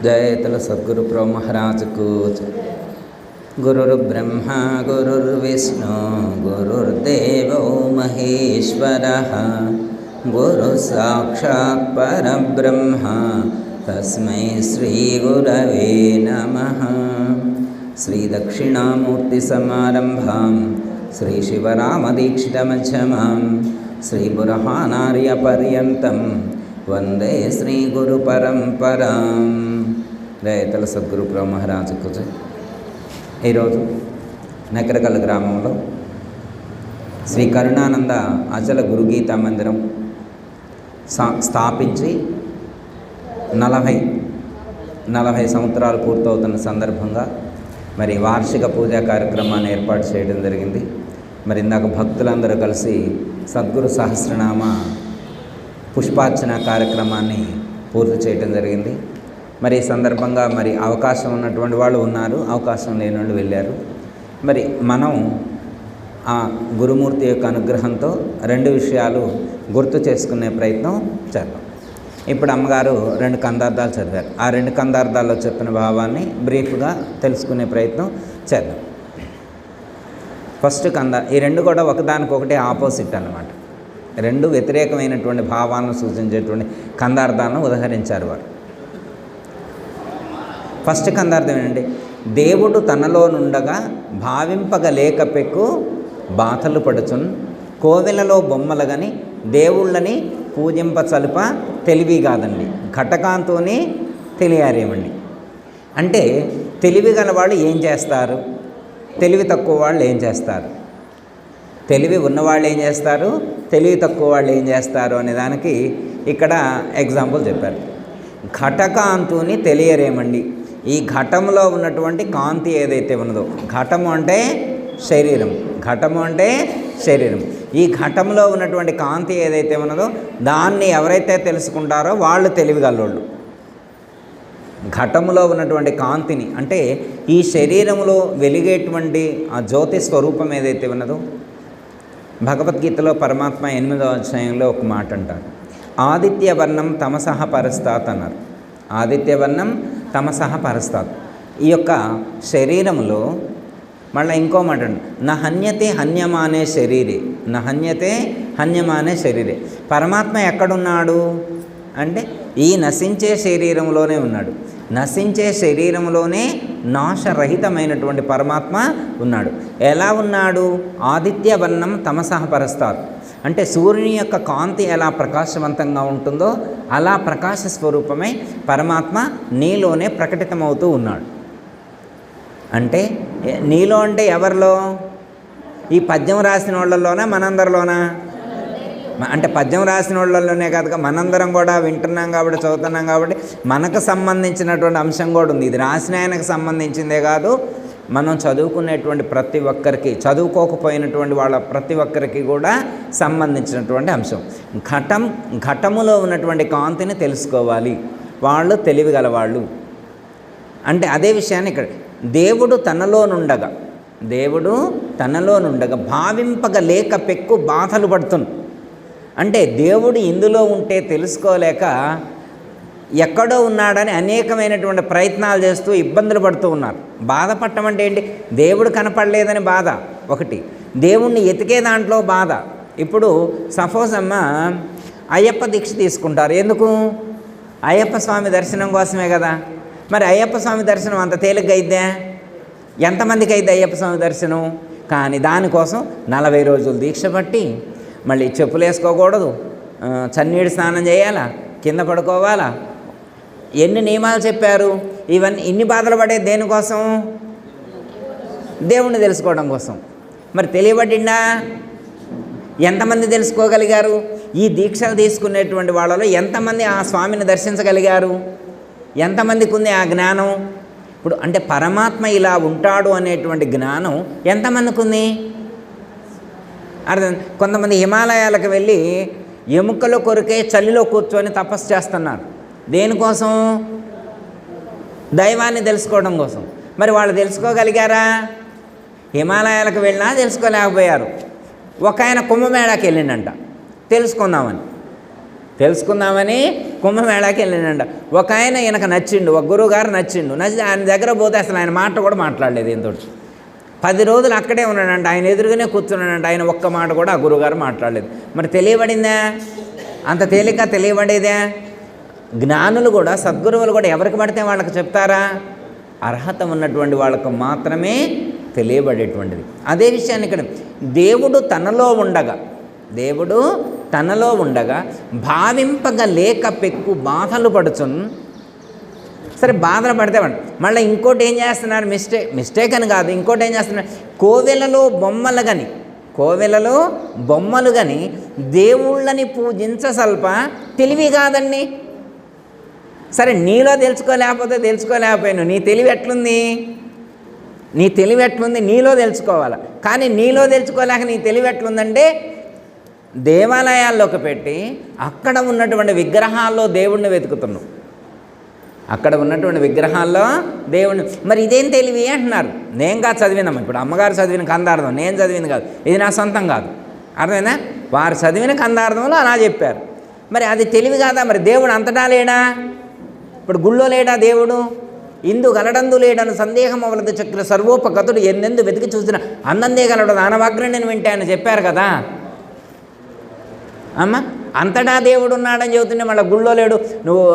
जयतल सद्गुरु प्रभु महाराज को गुरुर्ब्रह्मा गुरुर्विष्णु गुरुर्देवो महेश्वरः गुरु साक्षात् परब्रह्म तस्मै श्री गुरवे नमः। श्री दक्षिणामूर्ति समारंभां श्री शिवरामदीक्षितमध्यमां श्री बुरहानार्य पर्यन्तं वंदे श्री गुरु परंपरां। దయతల సద్గురు ప్రభు మహారాజుకు ఈరోజు నకరకల్ గ్రామంలో శ్రీ కరుణానంద అచల గురుగీతా మందిరం స్థాపించి 40 సంవత్సరాలు పూర్తవుతున్న సందర్భంగా మరి వార్షిక పూజా కార్యక్రమాన్ని ఏర్పాటు చేయడం జరిగింది. మరి ఇందాక భక్తులందరూ కలిసి సద్గురు సహస్రనామ పుష్పార్చన కార్యక్రమాన్ని పూర్తి చేయడం జరిగింది. మరి ఈ సందర్భంగా మరి అవకాశం ఉన్నటువంటి వాళ్ళు ఉన్నారు, అవకాశం లేని వాళ్ళు వెళ్ళారు. మరి మనం ఆ గురుమూర్తి యొక్క అనుగ్రహంతో 2 విషయాలు గుర్తు చేసుకునే ప్రయత్నం చేద్దాం. ఇప్పుడు అమ్మగారు 2 కందార్థాలు చదివారు. ఆ 2 కందార్థాల్లో చెప్పిన భావాన్ని బ్రీఫ్గా తెలుసుకునే ప్రయత్నం చేద్దాం. ఫస్ట్ ఈ 2 కూడా ఒకదానికొకటి ఆపోజిట్ అన్నమాట. 2 వ్యతిరేకమైనటువంటి భావాలను సూచించేటువంటి కందార్థాలను ఉదహరించారు వారు. ఫస్ట్ కందార్థం ఏంటంటే, దేవుడు తనలో నుండగా భావింపగలేక పెక్కు బాధలు పడుచున్ కోవెలలో బొమ్మలు గని దేవుళ్ళని పూజింప చలుప తెలివి కాదండి, ఘటకాంతోనే తెలియారేమండి. అంటే తెలివి గల వాళ్ళు ఏం చేస్తారు, తెలివి తక్కువ వాళ్ళు ఏం చేస్తారు, తెలివి ఉన్నవాళ్ళు ఏం చేస్తారు, తెలివి తక్కువ వాళ్ళు ఏం చేస్తారు అనే దానికి ఇక్కడ ఎగ్జాంపుల్ చెప్పారు. ఘటకాంతుని తెలియరేమండి. ఈ ఘటంలో ఉన్నటువంటి కాంతి ఏదైతే ఉన్నదో, ఘటము అంటే శరీరం, ఘటము అంటే శరీరం, ఈ ఘటంలో ఉన్నటువంటి కాంతి ఏదైతే ఉన్నదో దాన్ని ఎవరైతే తెలుసుకుంటారో వాళ్ళు తెలివిగల్లోళ్ళు. ఘటములో ఉన్నటువంటి కాంతిని అంటే ఈ శరీరంలో వెలిగేటువంటి ఆ జ్యోతి స్వరూపం ఏదైతే ఉన్నదో, భగవద్గీతలో పరమాత్మ 8వ అధ్యాయంలో ఒక మాట అంటారు, ఆదిత్యవర్ణం తమసహ పరస్తాత్ అన్నారు. ఆదిత్యవర్ణం తమసహ పరస్తాత్. ఈ యొక్క శరీరంలో మళ్ళీ ఇంకో మాట అండి, నహన్యతే హన్యమానే శరీరే, నహన్యతే హన్యమానే శరీరే. పరమాత్మ ఎక్కడున్నాడు అంటే ఈ నశించే శరీరంలోనే ఉన్నాడు. నశించే శరీరంలోనే నాశరహితమైనటువంటి పరమాత్మ ఉన్నాడు. ఎలా ఉన్నాడు? ఆదిత్యవర్ణం తమసహ పరస్తాత్ అంటే సూర్యుని యొక్క కాంతి ఎలా ప్రకాశవంతంగా ఉంటుందో అలా ప్రకాశ స్వరూపమై పరమాత్మ నీలోనే ప్రకటితమవుతూ ఉన్నాడు. అంటే నీలో అంటే ఎవరిలో? ఈ పద్యం రాసిన వాళ్ళలోనా మనందరిలోనా? అంటే పద్యం రాసిన వాళ్ళలోనే కాదుగా, మనందరం కూడా వింటున్నాం కాబట్టి, చదువుతున్నాం కాబట్టి మనకు సంబంధించినటువంటి అంశం కూడా ఉంది. ఇది రాసిన ఆయనకు సంబంధించిందే కాదు, మనం చదువుకునేటువంటి ప్రతి ఒక్కరికి, చదువుకోకపోయినటువంటి వాళ్ళ ప్రతి ఒక్కరికి కూడా సంబంధించినటువంటి అంశం. ఘటములో ఉన్నటువంటి కాంతిని తెలుసుకోవాలి, వాళ్ళు తెలివిగలవాళ్ళు. అంటే అదే విషయాన్ని ఇక్కడ దేవుడు తనలో నుండగా భావింపగలేక పెక్కు బాధలు పడుతుంది. అంటే దేవుడు ఇందులో ఉంటే తెలుసుకోలేక ఎక్కడో ఉన్నాడని అనేకమైనటువంటి ప్రయత్నాలు చేస్తూ ఇబ్బందులు పడుతూ ఉన్నారు. బాధపడటం అంటే ఏంటి? దేవుడు కనపడలేదని బాధ ఒకటి, దేవుణ్ణి ఎతికే దాంట్లో బాధ. ఇప్పుడు సపోజ్ అమ్మ అయ్యప్ప దీక్ష తీసుకుంటారు, ఎందుకు? అయ్యప్ప స్వామి దర్శనం కోసమే కదా. మరి అయ్యప్ప స్వామి దర్శనం అంత తేలిగ్గా అయిద్దా? ఎంతమందికి అయితే అయ్యప్ప స్వామి దర్శనం? కానీ దానికోసం 40 రోజులు దీక్ష పట్టి మళ్ళీ చెప్పులు వేసుకోకూడదు, చన్నీడు స్నానం చేయాలా, కింద పడుకోవాలా, ఎన్ని నియమాలు చెప్పారు. ఇన్ని బాధలు పడేది దేనికోసం? దేవుణ్ణి తెలుసుకోవడం కోసం. మరి తెలియబడిందా? ఎంతమంది తెలుసుకోగలిగారు? ఈ దీక్షలు తీసుకునేటువంటి వాళ్ళలో ఎంతమంది ఆ స్వామిని దర్శించగలిగారు? ఎంతమందికి ఉంది ఆ జ్ఞానం? ఇప్పుడు అంటే పరమాత్మ ఇలా ఉంటాడు అనేటువంటి జ్ఞానం ఎంతమందికి ఉంది? అర్థం. కొంతమంది హిమాలయాలకు వెళ్ళి ఎముకల కొరికే చలిలో కూర్చొని తపస్సు చేస్తున్నారు. దేనికోసం? దైవాన్ని తెలుసుకోవడం కోసం. మరి వాళ్ళు తెలుసుకోగలిగారా? హిమాలయాలకు వెళ్ళినా తెలుసుకోలేకపోయారు. ఒక ఆయన కుంభమేళాకి వెళ్ళిండంట తెలుసుకుందామని. తెలుసుకుందామని కుంభమేళాకి వెళ్ళిండ. ఒక ఆయన ఈయనకు నచ్చిండు, ఒక గురువుగారు నచ్చిండు. నచ్చి ఆయన దగ్గర పోతే అసలు ఆయన మాట కూడా మాట్లాడలేదు. ఏంతో 10 రోజులు అక్కడే ఉన్నాడంట, ఆయన ఎదురుగానే కూర్చున్నాడంట. ఆయన ఒక్క మాట కూడా ఆ గురువుగారు మాట్లాడలేదు. మరి తెలియబడిందా? అంత తేలిక తెలియబడేదే? జ్ఞానులు కూడా, సద్గురువులు కూడా ఎవరికి పడితే వాళ్ళకి చెప్తారా? అర్హత ఉన్నటువంటి వాళ్ళకు మాత్రమే తెలియబడేటువంటిది. అదే విషయాన్ని ఇక్కడ దేవుడు తనలో ఉండగా భావింపగా లేక పెక్కు బాధలు పడుచున్. సరే, బాధలు పడితే మళ్ళీ ఇంకోటి ఏం చేస్తున్నారు? మిస్టేక్ అని కాదు, ఇంకోటి ఏం చేస్తున్నారు? కోవెలలో బొమ్మలు కానీ దేవుళ్ళని పూజించసల్ప తెలివి కాదండి. సరే, నీలో తెలుసుకోలేకపోయాను. నీ తెలివి ఎట్లుంది? నీలో తెలుసుకోవాలి. కానీ నీలో తెలుసుకోలేక నీ తెలివి ఎట్లుందంటే దేవాలయాల్లోకి పెట్టి అక్కడ ఉన్నటువంటి విగ్రహాల్లో దేవుణ్ణి వెతుకుతున్నావు. మరి ఇదేం తెలివి అంటున్నారు. నేను కాదు చదివినాము. ఇప్పుడు అమ్మగారు చదివిన కందార్థం నేను చదివింది కాదు, ఇది నా సొంతం కాదు. అర్థమైనా? వారు చదివిన కందార్థంలో అలా చెప్పారు. మరి అది తెలివి కాదా? మరి దేవుడు అంతటా లేడా? ఇప్పుడు గుళ్ళో లేడా దేవుడు? ఇందు గలడందు లేడను సందేహం అవలదు చక్ర సర్వోపగతుడు ఎన్నెందు వెతికి చూసిన అన్నందే గలడు దానవాగ్రని వింటే అని చెప్పారు కదా అమ్మ. అంతటా దేవుడు ఉన్నాడని చెబుతుంటే మళ్ళీ గుళ్ళో లేడు, నువ్వు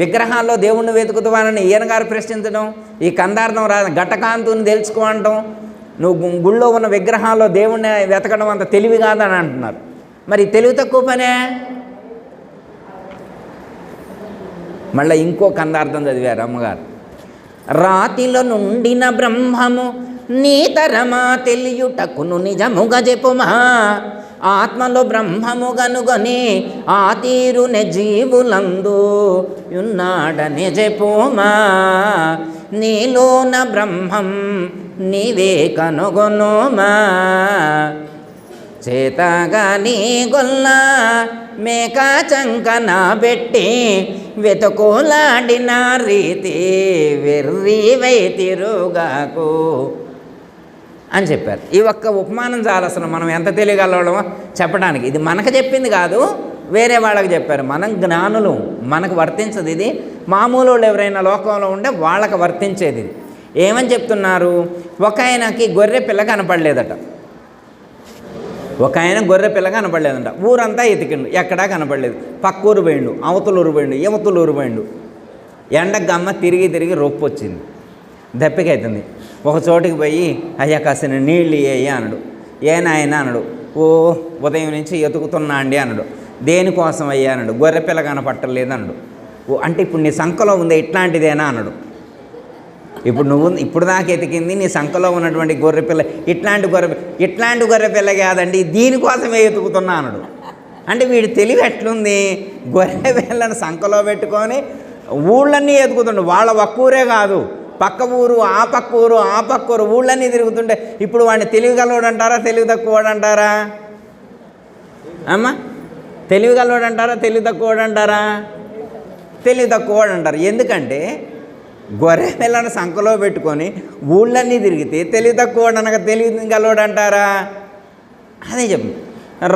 విగ్రహాల్లో దేవుణ్ణి వెతుకుతావానని ఈయన గారు ప్రశ్నించడం, ఈ కందార్థం ఘటకాంతుని తెలుసుకోవడం, నువ్వు గుళ్ళో ఉన్న విగ్రహాల్లో దేవుణ్ణి వెతకడం అంత తెలివి కాదని అంటున్నారు. మరి తెలివి తక్కువ పనే. మళ్ళీ ఇంకో కందార్థం చదివారు అమ్మగారు. రాతిలో నుండిన బ్రహ్మము నీతరమా తెలియుటకును నిజముగా చెప్పుమా, ఆత్మలో బ్రహ్మము గనుగొని ఆ తీరునే జీవులందు ఉన్నాడని చెప్పుమా, నీలోన బ్రహ్మం నీవే కనుగొనుమా, చేతగా నీ గొల్ల మేక చంకన పెట్టి వెతుకులాడిన రీతి వెర్రివై తిరుగాకు అని చెప్పారు. ఈ ఒక్క ఉపమానం చాలు అసలు మనం ఎంత తెలియగలవడమో చెప్పడానికి. ఇది మనకు చెప్పింది కాదు, వేరే వాళ్ళకి చెప్పారు. మనం జ్ఞానులు, మనకు వర్తించదు ఇది. మామూలు వాళ్ళు ఎవరైనా లోకంలో ఉంటే వాళ్ళకి వర్తించేది ఇది. ఏమని చెప్తున్నారు? ఒక ఆయనకి గొర్రె పిల్ల కనపడలేదట. ఊరంతా ఎతికిండు, ఎక్కడా కనపడలేదు. పక్కూరు పోయిండు, అవతలూరు పోయిండు, యువతలూరు పోయిండు. ఎండకు గమ్మ తిరిగి రొప్పు వచ్చింది, దప్పికైతుంది. ఒక చోటికి పోయి అయ్యా కాసిన నీళ్ళు వేయి అన్నాడు. ఏనాయన అన్నాడు. ఉదయం నుంచి ఎతుకుతున్నా అండి అన్నాడు. దేనికోసం అయ్యా అన్నాడు. గొర్రె పిల్ల కనపట్టలేదు అన్నాడు. అంటే ఇప్పుడు నీ సంఖలో ఉంది ఇట్లాంటిదేనా అన్నాడు. ఇప్పుడు దాకా ఎతికింది నీ సంఖలో ఉన్నటువంటి గొర్రెపిల్ల ఇట్లాంటి గొర్రెపిల్ల కాదండి, దీనికోసమే ఎతుకుతున్నా అన్నాడు. అంటే వీడి తెలివి ఎట్లుంది? గొర్రెపిల్లను సంఖలో పెట్టుకొని ఊళ్ళన్నీ ఎతుకుతుండు. వాళ్ళ ఒక్క ఊరే కాదు, పక్క ఊరు, ఆ పక్క ఊరు ఊళ్ళన్నీ తిరుగుతుంటే ఇప్పుడు వాడిని తెలివిగలవాడు అంటారా, తెలివి తక్కువవాడు అంటారా అమ్మ? తెలివిగలవాడు అంటారా, తెలివి తక్కువవాడు అంటారా? తెలివి తక్కువవాడు అంటారు. ఎందుకంటే గొర్రె పిల్లను సంఖలో పెట్టుకొని ఊళ్ళన్నీ తిరిగితే తెలివి తక్కువవాడు అనగా తెలివి గలవాడు అంటారా? అదే చెప్పు.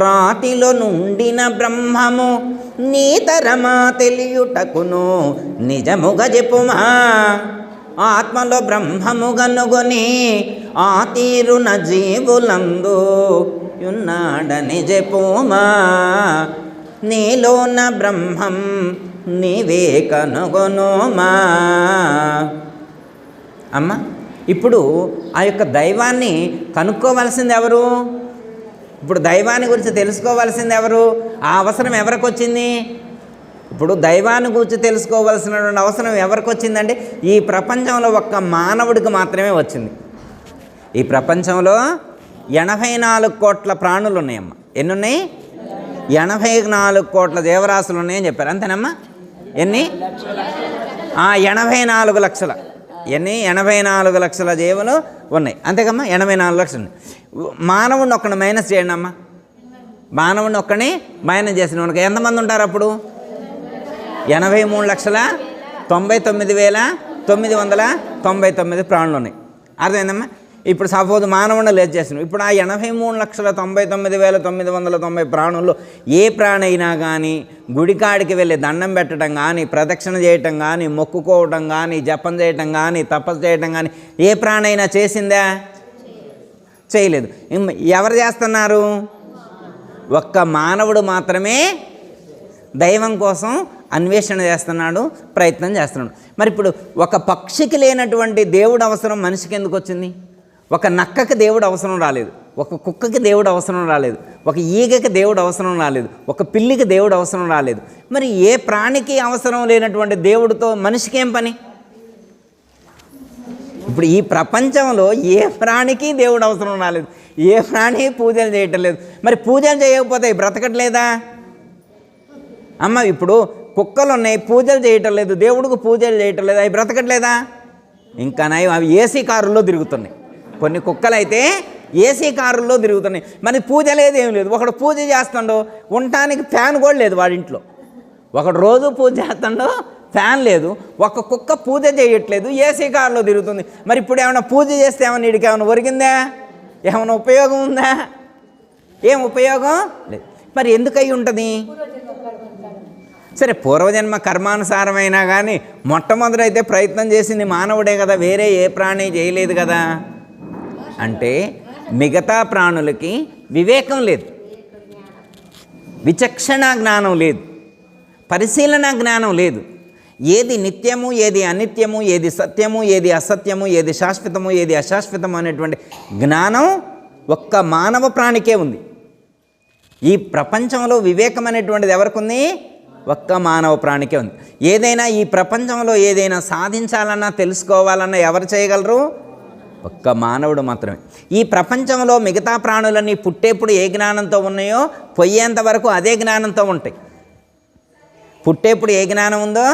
రాతిలో నుండిన బ్రహ్మము నీతరమా తెలియుటకును నిజముగా చెప్పుమా, ఆత్మలో బ్రహ్మము గనుగొని ఆ తీరున జీవులందు ఉన్నాడని చెప్పుమా, నీలోన బ్రహ్మం నీవే కనుగొనుమా. అమ్మ, ఇప్పుడు ఆ యొక్క దైవాన్ని కనుక్కోవలసింది ఎవరు? ఇప్పుడు దైవాన్ని గురించి తెలుసుకోవాల్సింది ఎవరు? ఆ అవసరం ఎవరికి వచ్చింది? ఇప్పుడు దైవాన్ని గురించి తెలుసుకోవాల్సినటువంటి అవసరం ఎవరికి వచ్చిందంటే ఈ ప్రపంచంలో ఒక్క మానవుడికి మాత్రమే వచ్చింది. ఈ ప్రపంచంలో 84 కోట్ల ప్రాణులు ఉన్నాయమ్మ. ఎన్ని ఉన్నాయి? 84 కోట్ల జీవరాశులు ఉన్నాయని చెప్పారు. అంతేనమ్మా? ఎన్ని? 84 లక్షల. ఎన్ని? 84 లక్షల జీవులు ఉన్నాయి. అంతేకమ్మా? 84 లక్షలు. మానవుడిని ఒక్కడిని మైనస్ చేయండి అమ్మా. మానవుడిని ఒక్కడిని మైనస్ చేసిన మనకి ఎంతమంది ఉంటారు అప్పుడు? 83,99,999 ప్రాణులు ఉన్నాయి. అర్థమైందమ్మా? ఇప్పుడు సపోజ్ మానవుని లేదు చేసినాం. ఇప్పుడు ఆ 83,99,990 ప్రాణుల్లో ఏ ప్రాణి అయినా కానీ గుడికాడికి వెళ్ళి దండం పెట్టడం కానీ, ప్రదక్షిణ చేయటం కానీ, మొక్కుకోవటం కానీ, జపం చేయటం కానీ, తపస్సు చేయటం కానీ ఏ ప్రాణి అయినా చేసిందా? చేయలేదు. ఎవరు చేస్తున్నారు? ఒక్క మానవుడు మాత్రమే దైవం కోసం అన్వేషణ చేస్తున్నాడు, ప్రయత్నం చేస్తున్నాడు. మరి ఇప్పుడు ఒక పక్షికి లేనటువంటి దేవుడు అవసరం మనిషికి ఎందుకు వచ్చింది? ఒక నక్కకి దేవుడు అవసరం రాలేదు, ఒక కుక్కకి దేవుడు అవసరం రాలేదు, ఒక ఈగకి దేవుడు అవసరం రాలేదు, ఒక పిల్లికి దేవుడు అవసరం రాలేదు. మరి ఏ ప్రాణికి అవసరం లేనటువంటి దేవుడితో మనిషికి ఏం పని? ఇప్పుడు ఈ ప్రపంచంలో ఏ ప్రాణికి దేవుడు అవసరం రాలేదు, ఏ ప్రాణి పూజలు చేయటం లేదు. మరి పూజలు చేయకపోతే బ్రతకట్లేదా? అమ్మ ఇప్పుడు కుక్కలు ఉన్నాయి, పూజలు చేయటం లేదు, దేవుడికి పూజలు చేయటం లేదు, అవి బ్రతకట్లేదా? ఇంకా నయం అవి ఏసీ కారుల్లో తిరుగుతున్నాయి. కొన్ని కుక్కలు అయితే ఏసీ కారుల్లో తిరుగుతున్నాయి. మరి పూజ లేదు, ఏం లేదు. ఒకడు పూజ చేస్తాడో ఉండటానికి ఫ్యాన్ కూడా లేదు వాడింట్లో. ఒకడు రోజు పూజ చేస్తాడో ఫ్యాన్ లేదు. ఒక కుక్క పూజ చేయట్లేదు, ఏసీ కారులో తిరుగుతుంది. మరి ఇప్పుడు ఏమైనా పూజ చేస్తే ఏమైనా వీడికి ఏమైనా ఒరిగిందా? ఏమైనా ఉపయోగం ఉందా? ఏం ఉపయోగం లేదు. మరి ఎందుకై ఉంటుంది? సరే, పూర్వజన్మ కర్మానుసారమైనా కానీ మొట్టమొదటైతే ప్రయత్నం చేసింది మానవుడే కదా, వేరే ఏ ప్రాణి చేయలేదు కదా. అంటే మిగతా ప్రాణులకి వివేకం లేదు, విచక్షణ జ్ఞానం లేదు, పరిశీలన జ్ఞానం లేదు. ఏది నిత్యము, ఏది అనిత్యము, ఏది సత్యము, ఏది అసత్యము, ఏది శాశ్వతము, ఏది అశాశ్వతము అనేటువంటి జ్ఞానం ఒక్క మానవ ప్రాణికే ఉంది. ఈ ప్రపంచంలో వివేకం అనేటువంటిది ఎవరికి ఉంది? ఒక్క మానవ ప్రాణికే ఉంది. ఏదైనా ఈ ప్రపంచంలో ఏదైనా సాధించాలన్నా తెలుసుకోవాలన్నా ఎవరు చేయగలరు? ఒక్క మానవుడు మాత్రమే. ఈ ప్రపంచంలో మిగతా ప్రాణులన్నీ పుట్టేప్పుడు ఏ జ్ఞానంతో ఉన్నాయో పోయేంత వరకు అదే జ్ఞానంతో ఉంటాయి. పుట్టేప్పుడు ఏ జ్ఞానం ఉందో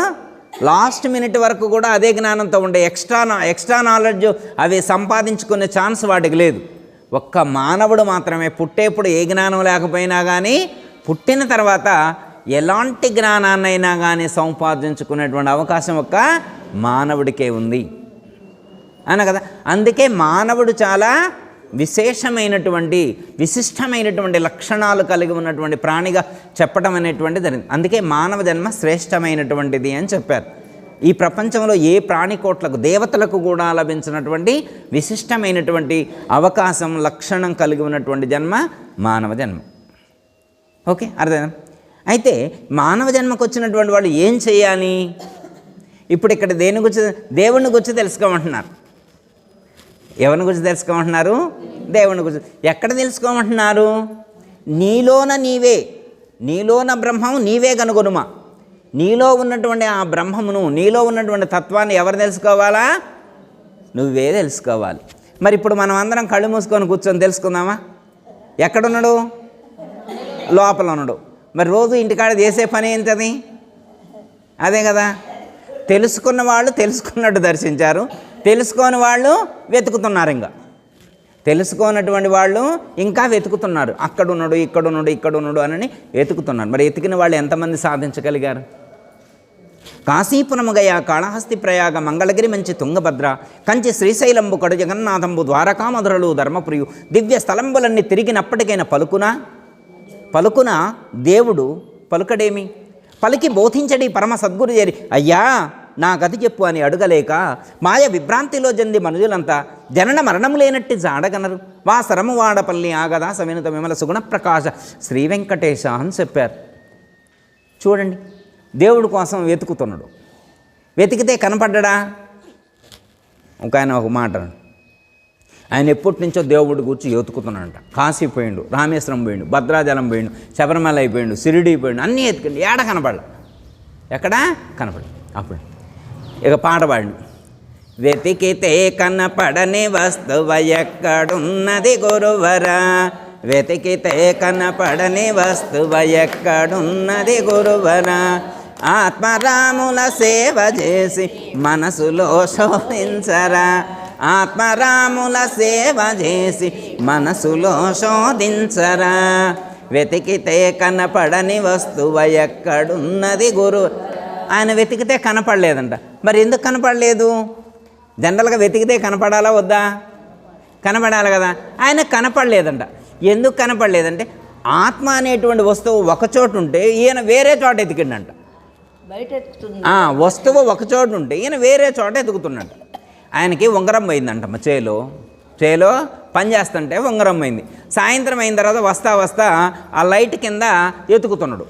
లాస్ట్ మినిట్ వరకు కూడా అదే జ్ఞానంతో ఉంటాయి. ఎక్స్ట్రా నాలెడ్జ్ అవి సంపాదించుకునే ఛాన్స్ వాటికి లేదు. ఒక్క మానవుడు మాత్రమే పుట్టేప్పుడు ఏ జ్ఞానం లేకపోయినా కానీ పుట్టిన తర్వాత ఎలాంటి జ్ఞానాన్నైనా కానీ సంపాదించుకునేటువంటి అవకాశం ఒక్క మానవుడికే ఉంది అన్న కదా. అందుకే మానవుడు చాలా విశేషమైనటువంటి విశిష్టమైనటువంటి లక్షణాలు కలిగి ఉన్నటువంటి ప్రాణిగా చెప్పడం అనేటువంటి జరిగింది. అందుకే మానవ జన్మ శ్రేష్టమైనటువంటిది అని చెప్పారు. ఈ ప్రపంచంలో ఏ ప్రాణికోట్లకు దేవతలకు కూడా లభించినటువంటి విశిష్టమైనటువంటి అవకాశం లక్షణం కలిగి ఉన్నటువంటి జన్మ మానవ జన్మ. ఓకే, అర్థం. అయితే మానవ జన్మకు వచ్చినటువంటి వాళ్ళు ఏం చేయాలి? ఇప్పుడు ఇక్కడ దేని గురించి? దేవుని గురించి తెలుసుకోమంటున్నారు. ఎవరిని గురించి తెలుసుకోమంటున్నారు? దేవుని గురించి. ఎక్కడ తెలుసుకోమంటున్నారు? నీలోన నీవే, నీలోన బ్రహ్మం నీవే కనుగొనుమా. నీలో ఉన్నటువంటి ఆ బ్రహ్మమును, నీలో ఉన్నటువంటి తత్వాన్ని ఎవరు తెలుసుకోవాలా? నువ్వే తెలుసుకోవాలి. మరి ఇప్పుడు మనం అందరం కళ్ళు మూసుకొని కూర్చొని తెలుసుకుందామా? ఎక్కడున్నాడు? లోపల ఉన్నాడు. మరి రోజు ఇంటికాడ చేసే పని ఏంటది? అదే కదా. తెలుసుకున్న వాళ్ళు తెలుసుకున్నట్టు దర్శించారు, తెలుసుకోని వాళ్ళు వెతుకుతున్నారు. ఇంకా తెలుసుకోనటువంటి వాళ్ళు ఇంకా వెతుకుతున్నారు. అక్కడున్నాడు, ఇక్కడున్నాడు, ఇక్కడున్నాడు అని వెతుకుతున్నారు. మరి ఎతికిన వాళ్ళు ఎంతమంది సాధించగలిగారు? కాశీపురము గయ, కాళహస్తి ప్రయాగ, మంగళగిరి మంచి తుంగభద్ర, కంచి శ్రీశైలంబు కడు జగన్నాథంబు, ద్వారకా మధురలు ధర్మప్రియు, దివ్య స్థలంబులన్నీ తిరిగినప్పటికైనా పలుకున దేవుడు పలుకడేమి? పలికి బోధించడి పరమ సద్గురు చేరి, అయ్యా నా గతి చెప్పు అని అడగలేక మాయ విభ్రాంతిలో జంది మనుజులంతా జనన మరణము లేనట్టి జాడగనరు. వా సరము వాడపల్లి ఆగదా సవినుత విమల సుగుణ ప్రకాశ శ్రీ వెంకటేశ అని చెప్పారు. చూడండి, దేవుడి కోసం వెతుకుతున్నాడు. వెతికితే కనపడ్డా? ఒక ఆయన ఒక మాట, ఆయన ఎప్పటి నుంచో దేవుడి గురించి వెతుకుతున్నాడంట. కాశీ పోయిండు, రామేశ్వరం పోయిండు, భద్రాచలం పోయిండు, శబరిమల అయిపోయిండు, షిరిడి పోయిండు, అన్నీ ఎత్తుకండి. ఏడ కనపడ, ఎక్కడా కనపడ. అప్పుడు ఇక పాట పాడిండు. వెతికితే కనపడని వస్తువ ఎక్కడున్నది గురువరా, వెతికితే కనపడని వస్తువ ఎక్కడున్నది గురువరా, ఆత్మరాముల సేవ చేసి మనసులో శోధించరా, ఆత్మరాముల సేవ చేసి మనసులో శోధించరా, వెతికితే కనపడని వస్తువ ఎక్కడున్నది గురు. ఆయన వెతికితే కనపడలేదంట. మరి ఎందుకు కనపడలేదు? జనరల్గా వెతికితే కనపడాలా వద్దా? కనపడాలి కదా, ఆయన కనపడలేదంట. ఎందుకు కనపడలేదంటే ఆత్మ అనేటువంటి వస్తువు ఒకచోటు ఉంటే ఈయన వేరే చోట ఎతికిండంట. వస్తువు ఒకచోటు ఉంటే ఈయన వేరే చోట ఎతుకుతున్నాడు. ఆయనకి ఉంగరం పోయిందంటమ్మ, చేలో పని చేస్తుంటే ఉంగరం పోయింది. సాయంత్రం అయిన తర్వాత వస్తా ఆ లైట్ కింద ఎతుకుతున్నాడు.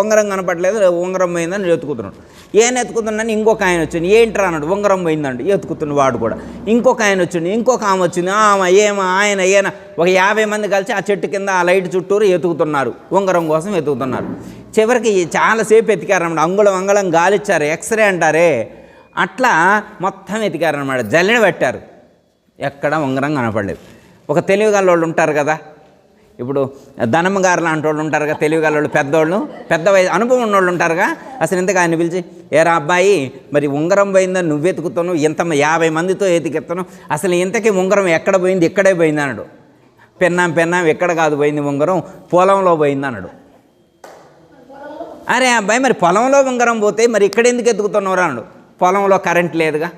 ఉంగరం కనపడలేదు, ఉంగరం పోయిందని ఎతుకుతున్నాడు. ఏం ఎతుకుతున్నాను ఇంకొక ఆయన వచ్చింది, ఏంట్రా అన్నాడు. ఉంగరం పోయిందండి, ఎతుకుతున్న వాడు కూడా. ఇంకొక ఆయన వచ్చింది, ఇంకొక ఆమె వచ్చింది, ఆయన ఒక 50 మంది కలిసి ఆ చెట్టు కింద ఆ లైట్ చుట్టూరు ఎతుకుతున్నారు, ఉంగరం కోసం ఎతుకుతున్నారు. చివరికి చాలాసేపు ఎతికారన్నమాట. అంగుళం గాలిచ్చారు, ఎక్స్రే అంటారే, అట్లా మొత్తం ఎతికారన్నమాట. జల్లెడ పెట్టారు, ఎక్కడ ఉంగరం కనపడలేదు. ఒక తెలివిగల వాళ్ళు ఉంటారు కదా, ఇప్పుడు ధనమ్మ గారు లాంటి వాళ్ళు ఉంటారు కదా, తెలివిగల వాళ్ళు, పెద్ద వయసు అనుభవం ఉన్నోళ్ళు ఉంటారుగా. అసలు ఇంతగా ఆయన పిలిచి, ఏరా అబ్బాయి, మరి ఉంగరం పోయిందని నువ్వు ఎతుకుతాను, ఇంత 50 మందితో ఎతికెత్తాను, అసలు ఇంతకీ ఉంగరం ఎక్కడ పోయింది? ఇక్కడే పోయింది అన్నాడు. పెన్నాం ఎక్కడ కాదు పోయింది ఉంగరం, పొలంలో పోయింది అన్నాడు. అరే అబ్బాయి, మరి పొలంలో ఉంగరం పోతే మరి ఇక్కడ ఎందుకు ఎత్తుకుతున్నావు అన్నాడు. పొలంలో కరెంట్ లేదుగా,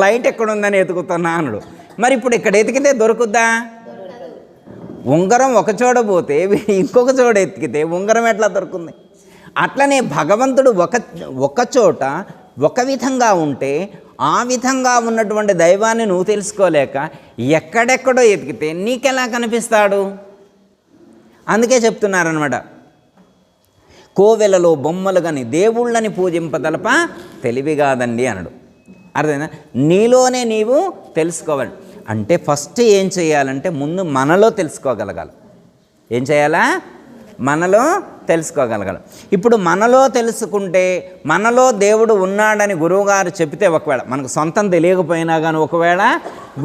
లైట్ ఎక్కడుందని ఎతుకుతున్నా అన్నాడు. మరి ఇప్పుడు ఇక్కడ ఎతికితే దొరుకుద్దా? ఉంగరం ఒక చోట పోతే ఇంకొక చోట ఎతికితే ఉంగరం ఎట్లా దొరుకుతుంది? అట్లనే భగవంతుడు ఒక చోట ఒక విధంగా ఉంటే ఆ విధంగా ఉన్నటువంటి దైవాన్ని నువ్వు తెలుసుకోలేక ఎక్కడెక్కడో ఎతికితే నీకెలా కనిపిస్తాడు? అందుకే చెప్తున్నారనమాట, కోవెలలో బొమ్మలు కానీ దేవుళ్ళని పూజింపదలప తెలివి కాదండి అన్నాడు. అర్థమైందా? నీలోనే నీవు తెలుసుకోవాలి అంటే ఫస్ట్ ఏం చేయాలంటే ముందు మనలో తెలుసుకోగలగాలి. ఏం చేయాలా? మనలో తెలుసుకోగలగాలి. ఇప్పుడు మనలో తెలుసుకుంటే, మనలో దేవుడు ఉన్నాడని గురువుగారు చెప్తే, ఒకవేళ మనకు సొంతం తెలియకపోయినా కానీ ఒకవేళ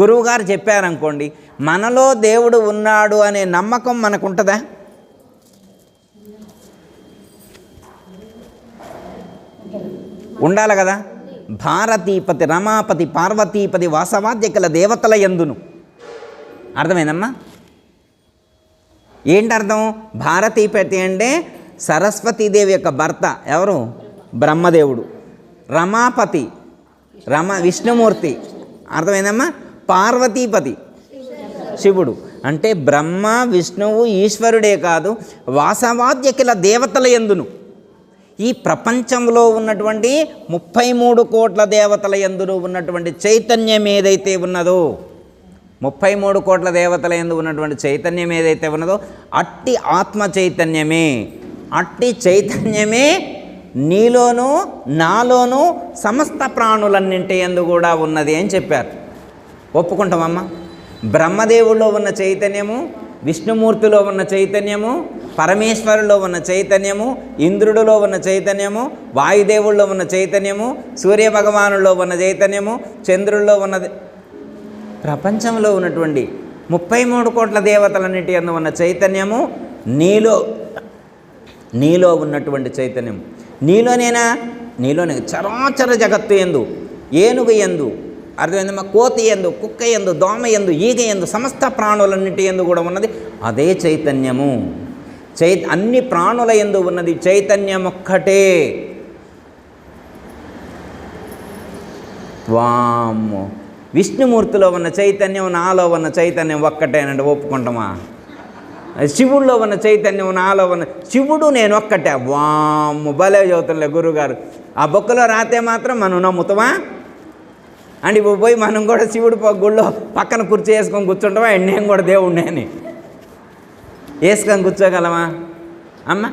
గురువుగారు చెప్పారనుకోండి, మనలో దేవుడు ఉన్నాడు అనే నమ్మకం మనకు ఉంటుందా? ఉండాలి కదా. భారతీపతి, రమాపతి, పార్వతీపతి, వాసవాద్యకల దేవతల యందును. అర్థమైందమ్మా? ఏంటి అర్థం? భారతీపతి అంటే సరస్వతీదేవి యొక్క భర్త ఎవరు? బ్రహ్మదేవుడు. రమాపతి విష్ణుమూర్తి. అర్థమైందమ్మా? పార్వతీపతి శివుడు. అంటే బ్రహ్మ విష్ణువు ఈశ్వరుడే కాదు, వాసవాద్యకిల దేవతల యందును, ఈ ప్రపంచంలో ఉన్నటువంటి 33 కోట్ల దేవతల యందును ఉన్నటువంటి చైతన్యం ఏదైతే ఉన్నదో, 33 కోట్ల దేవతల యందు ఉన్నటువంటి చైతన్యం ఏదైతే ఉన్నదో అట్టి ఆత్మ చైతన్యమే, అట్టి చైతన్యమే నీలోనూ నాలోనూ సమస్త ప్రాణులన్నింటి యందు కూడా ఉన్నది అని చెప్పారు. ఒప్పుకుంటామమ్మా? బ్రహ్మదేవుల్లో ఉన్న చైతన్యము, విష్ణుమూర్తిలో ఉన్న చైతన్యము, పరమేశ్వరులో ఉన్న చైతన్యము, ఇంద్రుడిలో ఉన్న చైతన్యము, వాయుదేవుల్లో ఉన్న చైతన్యము, సూర్యభగవానుల్లో ఉన్న చైతన్యము, చంద్రుల్లో ఉన్నది, ప్రపంచంలో ఉన్నటువంటి 33 కోట్ల దేవతలన్నిటి యందు ఉన్న చైతన్యము నీలో ఉన్నటువంటి చైతన్యము నీలోనేనా? నీలోనే. చరాచర జగత్తు యందు, ఏనుగు యందు, అర్థమైందమ్మా, కోతి యందు, కుక్క యందు, దోమ యందు, ఈగ యందు, సమస్త ప్రాణులన్నిటి యందు కూడా ఉన్నది అదే చైతన్యము. అన్ని ప్రాణుల యందు ఉన్నది చైతన్యం ఒక్కటే. వామ్మో, విష్ణుమూర్తిలో ఉన్న చైతన్యం, నాలో ఉన్న చైతన్యం ఒక్కటేనండి. ఒప్పుకుంటామా? శివుడిలో ఉన్న చైతన్యం, నాలో ఉన్న శివుడు నేను ఒక్కటే. వామ్మో, భలే చదువుతుందిలే గురువుగారు. ఆ బొక్కలో రాతే మాత్రం మనం నమ్ముతామా? అండ్ ఇప్పుడు పోయి మనం కూడా శివుడు గుళ్ళో పక్కన కుర్చీ వేసుకొని కూర్చుంటామా? నేను కూడా దేవుడిని అని వేసుకొని కూర్చోగలమా అమ్మ?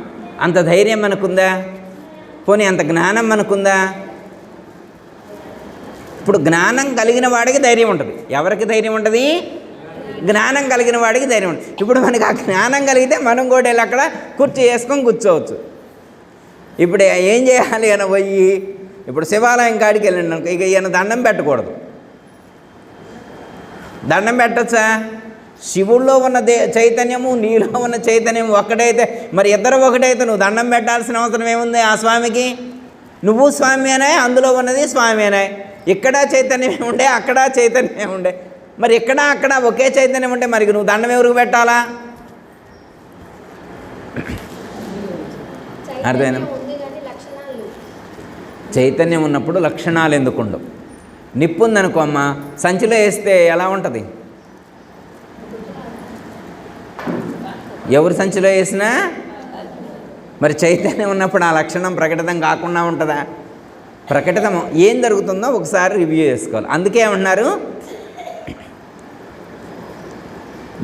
అంత ధైర్యం మనకుందా? పోనీ అంత జ్ఞానం మనకుందా? ఇప్పుడు జ్ఞానం కలిగిన వాడికి ధైర్యం ఉంటుంది. ఎవరికి ధైర్యం ఉంటుంది? జ్ఞానం కలిగిన వాడికి ధైర్యం ఉంటుంది. ఇప్పుడు మనకి ఆ జ్ఞానం కలిగితే మనం కూడా వెళ్ళి అక్కడ కుర్చీ వేసుకొని కూర్చోవచ్చు. ఇప్పుడు ఏం చేయాలి అని పోయి, ఇప్పుడు శివాలయం కాడికి వెళ్ళండి అనుకో, ఇక ఈయన దండం పెట్టకూడదు. దండం పెట్టచ్చా? శివుల్లో ఉన్న చైతన్యము, నీలో ఉన్న చైతన్యం ఒక్కటైతే, మరి ఇద్దరు ఒకటైతే నువ్వు దండం పెట్టాల్సిన అవసరం ఏముంది ఆ స్వామికి? నువ్వు స్వామి అనే, అందులో ఉన్నది స్వామి అనే. ఇక్కడ చైతన్యం ఉండే, అక్కడ చైతన్యం ఉండే. మరి ఇక్కడ అక్కడ ఒకే చైతన్యం ఉంటే మరి నువ్వు దండం ఎవరికి పెట్టాలా? అర్థమైనా? చైతన్యం ఉన్నప్పుడు లక్షణాలు ఎందుకు ఉండవు? నిప్పు ఉందనుకో అమ్మ, సంచిలో వేస్తే ఎలా ఉంటుంది? ఎవరు సంచిలో వేసినా మరి చైతన్యం ఉన్నప్పుడు ఆ లక్షణం ప్రకటితం కాకుండా ఉంటుందా? ప్రకటితం. ఏం జరుగుతుందో ఒకసారి రివ్యూ చేసుకోవాలి. అందుకే ఏమన్నారు,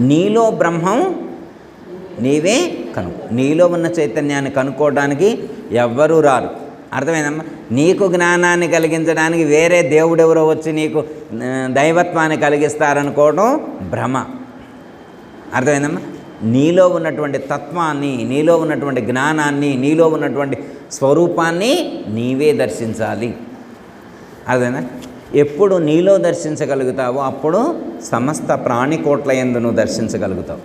నీలో బ్రహ్మం నీవే నీలో ఉన్న చైతన్యాన్ని కనుక్కోవడానికి ఎవ్వరూ రారు. అర్థమైందమ్మా? నీకు జ్ఞానాన్ని కలిగించడానికి వేరే దేవుడెవరో వచ్చి నీకు దైవత్వాన్ని కలిగిస్తారనుకోవడం భ్రమ. అర్థమైందమ్మా? నీలో ఉన్నటువంటి తత్వాన్ని, నీలో ఉన్నటువంటి జ్ఞానాన్ని, నీలో ఉన్నటువంటి స్వరూపాన్ని నీవే దర్శించాలి. అర్థమైందా? ఎప్పుడు నీలో దర్శించగలుగుతావో అప్పుడు సమస్త ప్రాణికోట్ల యందు నువ్వు దర్శించగలుగుతావు.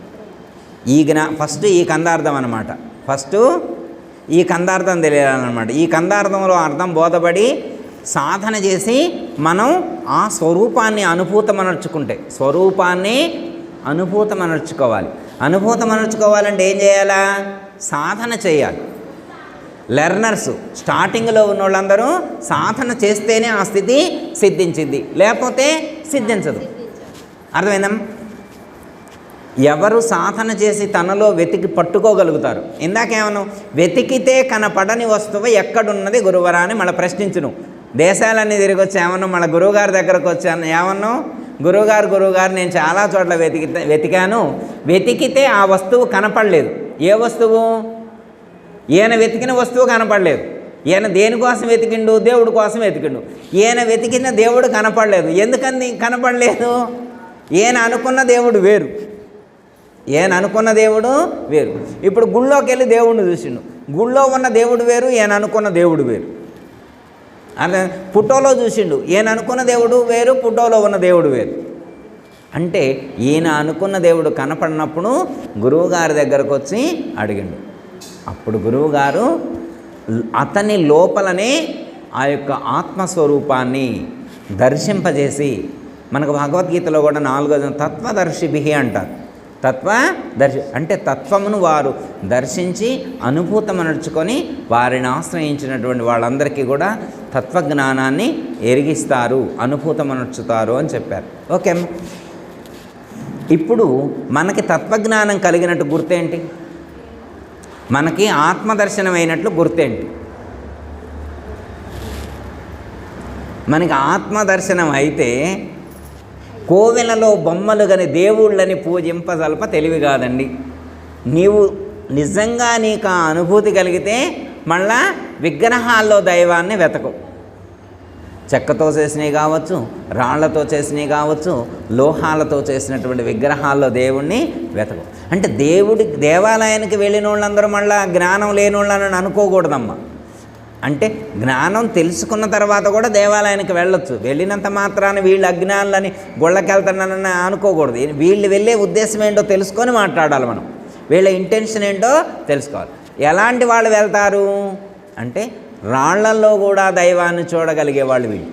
ఫస్ట్ ఈ కందార్థం అనమాట. ఫస్ట్ ఈ కందార్థం తెలియాలన్నమాట. ఈ కందార్థంలో అర్థం బోధపడి సాధన చేసి మనం ఆ స్వరూపాన్ని అనుభూతమనర్చుకుంటే, స్వరూపాన్ని అనుభూతమనర్చుకోవాలి. అనుభూతమనర్చుకోవాలంటే ఏం చేయాలా? సాధన చేయాలి. లెర్నర్స్ స్టార్టింగ్లో ఉన్న వాళ్ళందరూ సాధన చేస్తేనే ఆ స్థితి సిద్ధించింది, లేకపోతే సిద్ధించదు. అర్థమైందమ్మా? ఎవరు సాధన చేసి తనలో వెతికి పట్టుకోగలుగుతారు. ఇందాకేమను, వెతికితే కనపడని వస్తువు ఎక్కడున్నది గురువరా అని మళ్ళీ ప్రశ్నించును. దేశాలన్నీ తిరిగి వచ్చి ఏమన్నా మళ్ళీ గురువుగారి దగ్గరకు వచ్చాను, ఏమన్నా గురువుగారు నేను చాలా చోట్ల వెతికాను, వెతికితే ఆ వస్తువు కనపడలేదు. ఏ వస్తువు? ఈయన వెతికిన వస్తువు కనపడలేదు. ఈయన దేనికోసం వెతికిండు? దేవుడి కోసం వెతికిండు. ఈయన వెతికిన దేవుడు కనపడలేదు. ఎందుకని కనపడలేదు? ఈయన అనుకున్న దేవుడు వేరు, ఈయన అనుకున్న దేవుడు వేరు. ఇప్పుడు గుళ్ళోకి వెళ్ళి దేవుడిని చూసిండు, గుళ్ళో ఉన్న దేవుడు వేరు, ఈయన అనుకున్న దేవుడు వేరు. అదే పుట్టోలో చూసిండు, ఈయన అనుకున్న దేవుడు వేరు, పుట్టోలో ఉన్న దేవుడు వేరు. అంటే ఈయన అనుకున్న దేవుడు కనపడినప్పుడు గురువుగారి దగ్గరకు వచ్చి అడిగిండు. అప్పుడు గురువుగారు అతని లోపలనే ఆ యొక్క ఆత్మస్వరూపాన్ని దర్శింపజేసి, మనకు భగవద్గీతలో కూడా 4వ తత్వదర్శిభి అంటారు. తత్వదర్శి అంటే తత్వమును వారు దర్శించి అనుభూతమనర్చుకొని వారిని ఆశ్రయించినటువంటి వాళ్ళందరికీ కూడా తత్వజ్ఞానాన్ని ఎరిగిస్తారు, అనుభూతమనర్చుతారు అని చెప్పారు. ఓకే, ఇప్పుడు మనకి తత్వజ్ఞానం కలిగినట్టు గుర్తేంటి? మనకి ఆత్మదర్శనం అయినట్లు గుర్తేంటి? మనకి ఆత్మదర్శనం అయితే కోవెలలో బొమ్మలు గని దేవుళ్ళని పూజింపజల్ప తెలివి కాదండి. నీవు నిజంగా నీకు ఆ అనుభూతి కలిగితే మళ్ళా విగ్రహాల్లో దైవాన్ని వెతకు. చెక్కతో చేసినవి కావచ్చు, రాళ్లతో చేసినవి కావచ్చు, లోహాలతో చేసినటువంటి విగ్రహాల్లో దేవుణ్ణి వెతకు. అంటే దేవాలయానికి వెళ్ళిన వాళ్ళందరూ మళ్ళీ జ్ఞానం లేని వాళ్ళని అనుకోకూడదమ్మా. అంటే జ్ఞానం తెలుసుకున్న తర్వాత కూడా దేవాలయానికి వెళ్ళొచ్చు. వెళ్ళినంత మాత్రాన్ని వీళ్ళు అజ్ఞానులని గొళ్ళకెళ్తానని అనుకోకూడదు. వీళ్ళు వెళ్ళే ఉద్దేశం ఏంటో తెలుసుకొని మాట్లాడాలి మనం. వీళ్ళ ఇంటెన్షన్ ఏంటో తెలుసుకోవాలి. ఎలాంటి వాళ్ళు వెళ్తారు అంటే రాళ్లల్లో కూడా దైవాన్ని చూడగలిగే వాళ్ళు వీళ్ళు.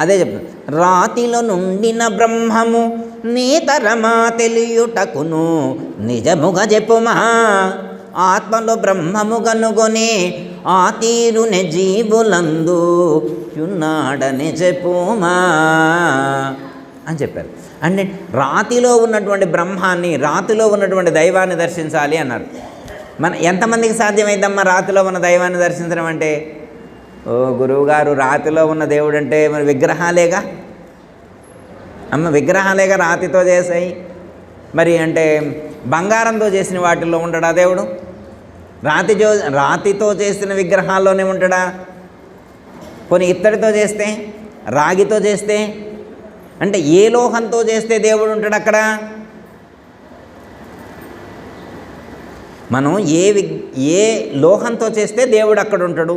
అదే చెప్తాను, రాతిలో నుండిన బ్రహ్మము నీతరమా తెలియుటకును నిజముగా చెప్పుమా, ఆత్మలో బ్రహ్మము కనుగొని ఆ తీరునే జీవులందు యున్నాడని చెప్పుమా అని చెప్పారు. అంటే రాతిలో ఉన్నటువంటి బ్రహ్మాన్ని, రాతిలో ఉన్నటువంటి దైవాన్ని దర్శించాలి అన్నారు. ఎంతమందికి సాధ్యమైందమ్మా రాతిలో ఉన్న దైవాన్ని దర్శించడం అంటే? ఓ గురువుగారు, రాతిలో ఉన్న దేవుడు అంటే మరి విగ్రహాలేగా అమ్మ, విగ్రహాలేగా రాతితో చేసాయి. మరి అంటే బంగారంతో చేసిన వాటిల్లో ఉంటాడా దేవుడు? రాతితో చేసిన విగ్రహాల్లోనే ఉంటాడా? కొన్ని ఇత్తడితో చేస్తే, రాగితో చేస్తే, అంటే ఏ లోహంతో చేస్తే దేవుడు ఉంటాడు అక్కడ? మనం ఏ లోహంతో చేస్తే దేవుడు అక్కడ ఉంటాడు,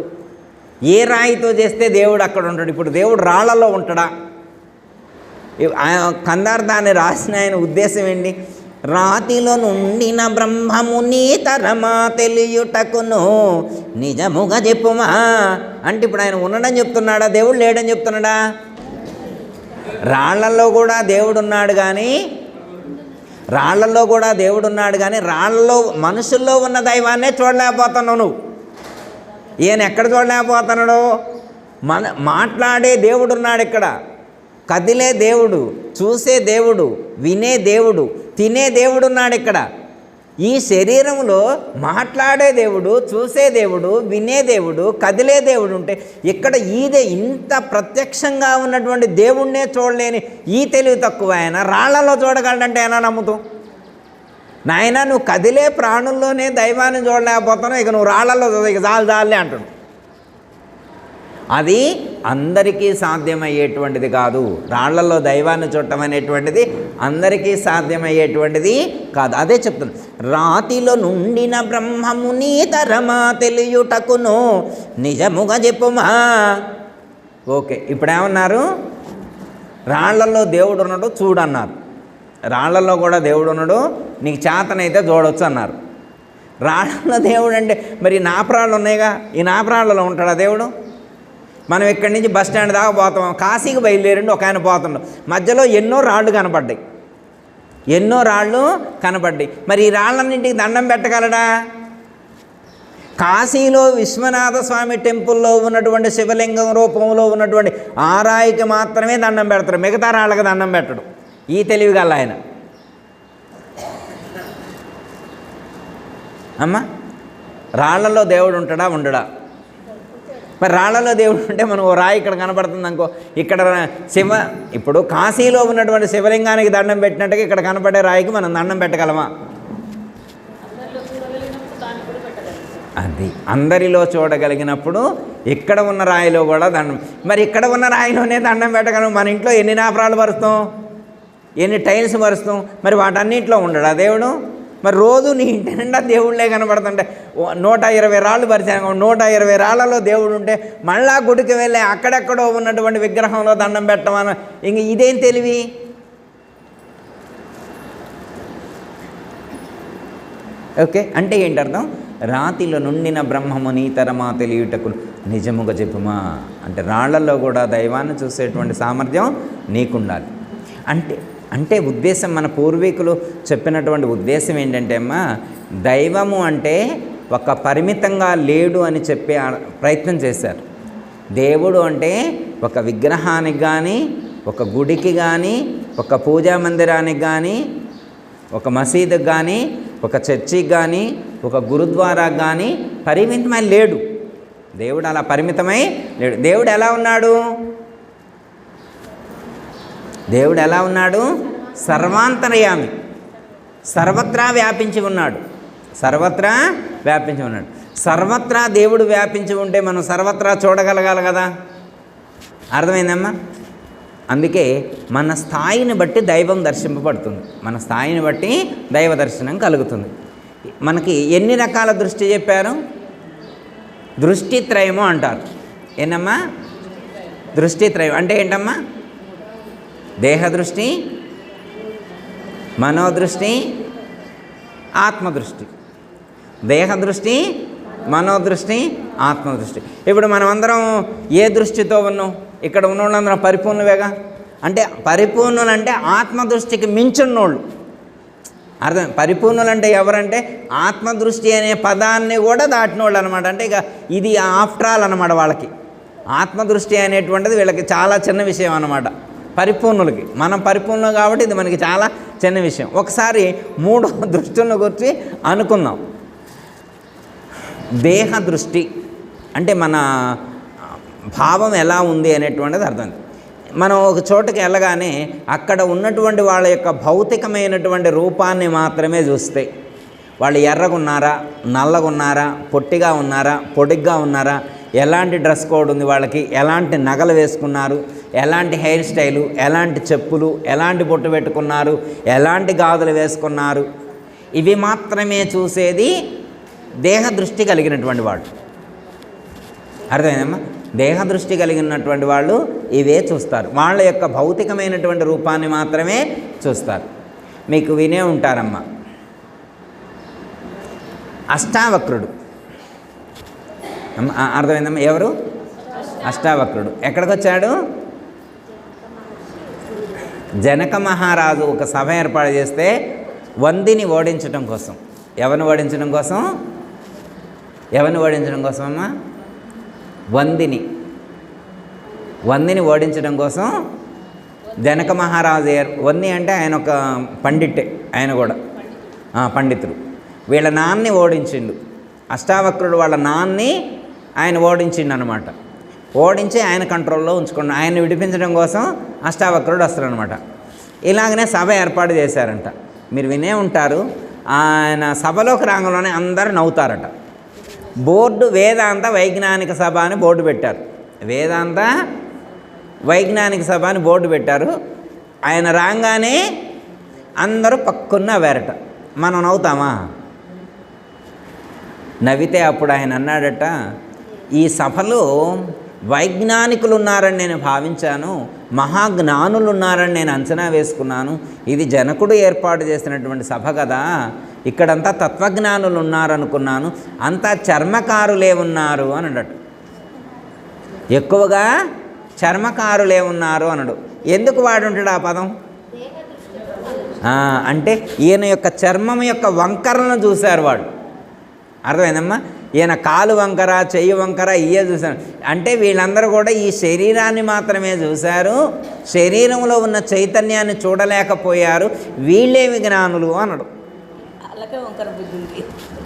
ఏ రాయితో చేస్తే దేవుడు అక్కడ ఉంటాడు. ఇప్పుడు దేవుడు రాళ్లలో ఉంటాడా? కందార్థాన్ని రాసిన ఆయన ఉద్దేశం ఏంటి? రాతిలో నుండిన బ్రహ్మము నీతరమా తెలియుటకును నిజముగా చెప్పుమా అంటే ఇప్పుడు ఆయన ఉండడం చెప్తున్నాడా, దేవుడు లేడని చెప్తున్నాడా? రాళ్లలో కూడా దేవుడు ఉన్నాడు కానీ, రాళ్లలో మనుషుల్లో ఉన్న దైవాన్నే చూడలేకపోతున్నావు నువ్వు. ఈయన ఎక్కడ చూడలేకపోతున్నాడు? మాట్లాడే దేవుడు ఉన్నాడు ఇక్కడ, కదిలే దేవుడు, చూసే దేవుడు, వినే దేవుడు, తినే దేవుడు ఉన్నాడు ఇక్కడ. ఈ శరీరంలో మాట్లాడే దేవుడు, చూసే దేవుడు, వినే దేవుడు, కదిలే దేవుడు ఉంటే ఇక్కడ ఇంత ప్రత్యక్షంగా ఉన్నటువంటి దేవుణ్ణే చూడలేని ఈ తెలివి తక్కువ ఆయన రాళ్లలో చూడగలడంటే ఏనా నమ్ముతూ? నాయన నువ్వు కదిలే ప్రాణుల్లోనే దైవాన్ని చూడలేకపోతున్నావు, ఇక నువ్వు రాళ్లలో ఇక జాలే అంటాడు. అది అందరికీ సాధ్యమయ్యేటువంటిది కాదు. రాళ్లలో దైవాన్ని చూడటం అనేటువంటిది అందరికీ సాధ్యమయ్యేటువంటిది కాదు. అదే చెప్తున్నాను, రాతిలో నుండిన బ్రహ్మము నీ తరమా తెలియుటకును నిజముగా చెప్పుమా. ఓకే, ఇప్పుడేమన్నారు? రాళ్లలో దేవుడు ఉన్నాడు చూడన్నారు. రాళ్లలో కూడా దేవుడు ఉన్నాడు, నీకు చేతనైతే చూడవచ్చు అన్నారు. రాళ్లలో దేవుడు అంటే మరి నాపరాళ్ళు ఉన్నాయిగా, ఈ నాపరాళ్ళలో ఉంటాడా దేవుడు? మనం ఇక్కడి నుంచి బస్ స్టాండ్ దాకా పోతాం, కాశీకి బయలుదేరండి ఒక ఆయన పోతున్నాం, మధ్యలో ఎన్నో రాళ్ళు కనపడ్డాయి. మరి ఈ రాళ్ళన్నింటికి దండం పెట్టగలడా? కాశీలో విశ్వనాథ స్వామి టెంపుల్లో ఉన్నటువంటి శివలింగం రూపంలో ఉన్నటువంటి ఆ రాయికి మాత్రమే దండం పెడతారు, మిగతా రాళ్ళకి దండం పెట్టడు. ఈ తెలివి గల ఆయన. అమ్మ, రాళ్లలో దేవుడు ఉంటాడా ఉండడా? మరి రాళ్లలో దేవుడు ఉంటే మనం ఓ రాయి ఇక్కడ కనపడుతుంది అనుకో, ఇక్కడ ఇప్పుడు కాశీలో ఉన్నటువంటి శివలింగానికి దండం పెట్టినట్టుగా ఇక్కడ కనపడే రాయికి మనం దండం పెట్టగలమా? అది అందరిలో చూడగలిగినప్పుడు ఇక్కడ ఉన్న రాయిలో కూడా దండం. మరి ఇక్కడ ఉన్న రాయిలోనే దండం పెట్టగలం. మన ఇంట్లో ఎన్ని నాపరాలు పరుస్తాం, ఎన్ని టైల్స్ పరుస్తాం, మరి వాటన్నింటిలో ఉండడా దేవుడు? మరి రోజు నీ ఇంటి నిండా దేవుళ్ళే కనపడుతుంటే 120 రాళ్ళు పరిచాను, 120 రాళ్లలో దేవుడు ఉంటే మళ్ళా గుడికి వెళ్ళి అక్కడెక్కడో ఉన్నటువంటి విగ్రహంలో దండం పెట్టమని ఇంక ఇదేం తెలివి? ఓకే, అంటే ఏంటి అర్థం? రాతిలో నుండిన బ్రహ్మము నీతరమా తెలియుటకు నిజముగా చెప్పుమా అంటే రాళ్లలో కూడా దైవాన్ని చూసేటువంటి సామర్థ్యం నీకుండాలి. అంటే ఉద్దేశం, మన పూర్వీకులు చెప్పినటువంటి ఉద్దేశం ఏంటంటే అమ్మా, దైవము అంటే ఒక పరిమితంగా లేడు అని చెప్పే ప్రయత్నం చేశారు. దేవుడు అంటే ఒక విగ్రహానికి కానీ, ఒక గుడికి కానీ, ఒక పూజా మందిరానికి కానీ, ఒక మసీదుకి కానీ, ఒక చర్చికి కానీ, ఒక గురుద్వారాకి కానీ పరిమితమై లేడు. దేవుడు అలా పరిమితమై లేడు. దేవుడు ఎలా ఉన్నాడు? సర్వాంతర్యామి, సర్వత్రా వ్యాపించి ఉన్నాడు. సర్వత్రా దేవుడు వ్యాపించి ఉంటే మనం సర్వత్రా చూడగలగాలి కదా. అర్థమైందమ్మా? అందుకే మన స్థాయిని బట్టి దైవం దర్శింపబడుతుంది, మన స్థాయిని బట్టి దైవ దర్శనం కలుగుతుంది. మనకి ఎన్ని రకాల దృష్టి చెప్పారు? దృష్టిత్రయము అంటారు. ఏంటమ్మా దృష్టిత్రయం అంటే? ఏంటమ్మా? దేహదృష్టి, మనోదృష్టి, ఆత్మదృష్టి. దేహదృష్టి, మనోదృష్టి, ఆత్మదృష్టి. ఇప్పుడు మనం అందరం ఏ దృష్టితో ఉన్నాం? ఇక్కడ ఉన్నోళ్ళందరం పరిపూర్ణువేగా. అంటే పరిపూర్ణులు అంటే ఆత్మదృష్టికి మించున్నోళ్ళు. అర్థం? పరిపూర్ణులు అంటే ఎవరంటే ఆత్మదృష్టి అనే పదాన్ని కూడా దాటినోళ్ళు అనమాట. అంటే ఇక ఇది ఆఫ్టర్ ఆల్ అనమాట. వాళ్ళకి ఆత్మదృష్టి అనేటువంటిది వీళ్ళకి చాలా చిన్న విషయం అన్నమాట. పరిపూర్ణులకి, మనం పరిపూర్ణం కాబట్టి ఇది మనకి చాలా చిన్న విషయం. ఒకసారి 3 దృష్టిలను గురించి అనుకుందాం. దేహ దృష్టి అంటే మన భావం ఎలా ఉంది అనేటువంటిది అర్థం. మనం ఒక చోటుకి వెళ్ళగానే అక్కడ ఉన్నటువంటి వాళ్ళ యొక్క భౌతికమైనటువంటి రూపాన్ని మాత్రమే చూస్తే, వాళ్ళు ఎర్రగున్నారా, నల్లగున్నారా, పొట్టిగా ఉన్నారా, పొడిగ్గా ఉన్నారా, ఎలాంటి డ్రెస్ కోడ్ ఉంది వాళ్ళకి, ఎలాంటి నగలు వేసుకున్నారు, ఎలాంటి హెయిర్ స్టైలు, ఎలాంటి చెప్పులు, ఎలాంటి బొట్టు పెట్టుకున్నారు, ఎలాంటి గాజులు వేసుకున్నారు, ఇవి మాత్రమే చూసేది దేహ దృష్టి కలిగినటువంటి వాళ్ళు. అర్థమైందమ్మా? దేహ దృష్టి కలిగినటువంటి వాళ్ళు ఇవే చూస్తారు. వాళ్ళ యొక్క భౌతికమైనటువంటి రూపాన్ని మాత్రమే చూస్తారు. మీకు వినే ఉంటారమ్మా, అష్టావక్రుడు. అర్థమైందమ్మా? ఎవరు? అష్టావక్రుడు. ఎక్కడికి వచ్చాడు? జనక మహారాజు ఒక సభ ఏర్పాటు చేస్తే వందిని ఓడించడం కోసం. ఎవరిని ఓడించడం కోసం? ఎవరిని ఓడించడం కోసం అమ్మా? వందిని ఓడించడం కోసం జనక మహారాజు వంది అంటే ఆయన ఒక పండిట్టే, ఆయన కూడా పండితుడు. వీళ్ళ నాన్ని ఓడించిండు, అష్టావక్రుడు వాళ్ళ నాన్ని ఆయన ఓడించిండు అనమాట. ఓడించి ఆయన కంట్రోల్లో ఉంచుకున్నాడు. ఆయన విడిపించడం కోసం అష్టావక్రుడు వస్తాడనమాట. ఇలాగనే సభ ఏర్పాటు చేశారంట. మీరు వినే ఉంటారు. ఆయన సభలోకి రాగానే అందరూ నవ్వుతారట. బోర్డు వేదాంత వైజ్ఞానిక సభ అని బోర్డు పెట్టారు. వేదాంత వైజ్ఞానిక సభ అని బోర్డు పెట్టారు. ఆయన రాగానే అందరూ పక్కున్న వేరట. మనం నవ్వుతామా? నవ్వితే అప్పుడు ఆయన అన్నాడట, ఈ సభలో వైజ్ఞానికులు ఉన్నారని నేను భావించాను, మహాజ్ఞానులు ఉన్నారని నేను అంచనా వేసుకున్నాను. ఇది జనకుడు ఏర్పాటు చేసినటువంటి సభ కదా, ఇక్కడంతా తత్వజ్ఞానులు ఉన్నారనుకున్నాను, అంతా చర్మకారులే ఉన్నారు అనడట. ఎక్కువగా చర్మకారులే ఉన్నారు అనడు. ఎందుకు వాడుంటాడు ఆ పదం? అంటే ఈయన యొక్క చర్మం యొక్క వంకరలను చూశారు వాడు. అర్థమైందమ్మా? ఈయన కాలు వంకర, చెయ్యి వంకర ఇవే చూశారు. అంటే వీళ్ళందరూ కూడా ఈ శరీరాన్ని మాత్రమే చూశారు, శరీరంలో ఉన్న చైతన్యాన్ని చూడలేకపోయారు. వీళ్ళేమి జ్ఞానులు అనడు.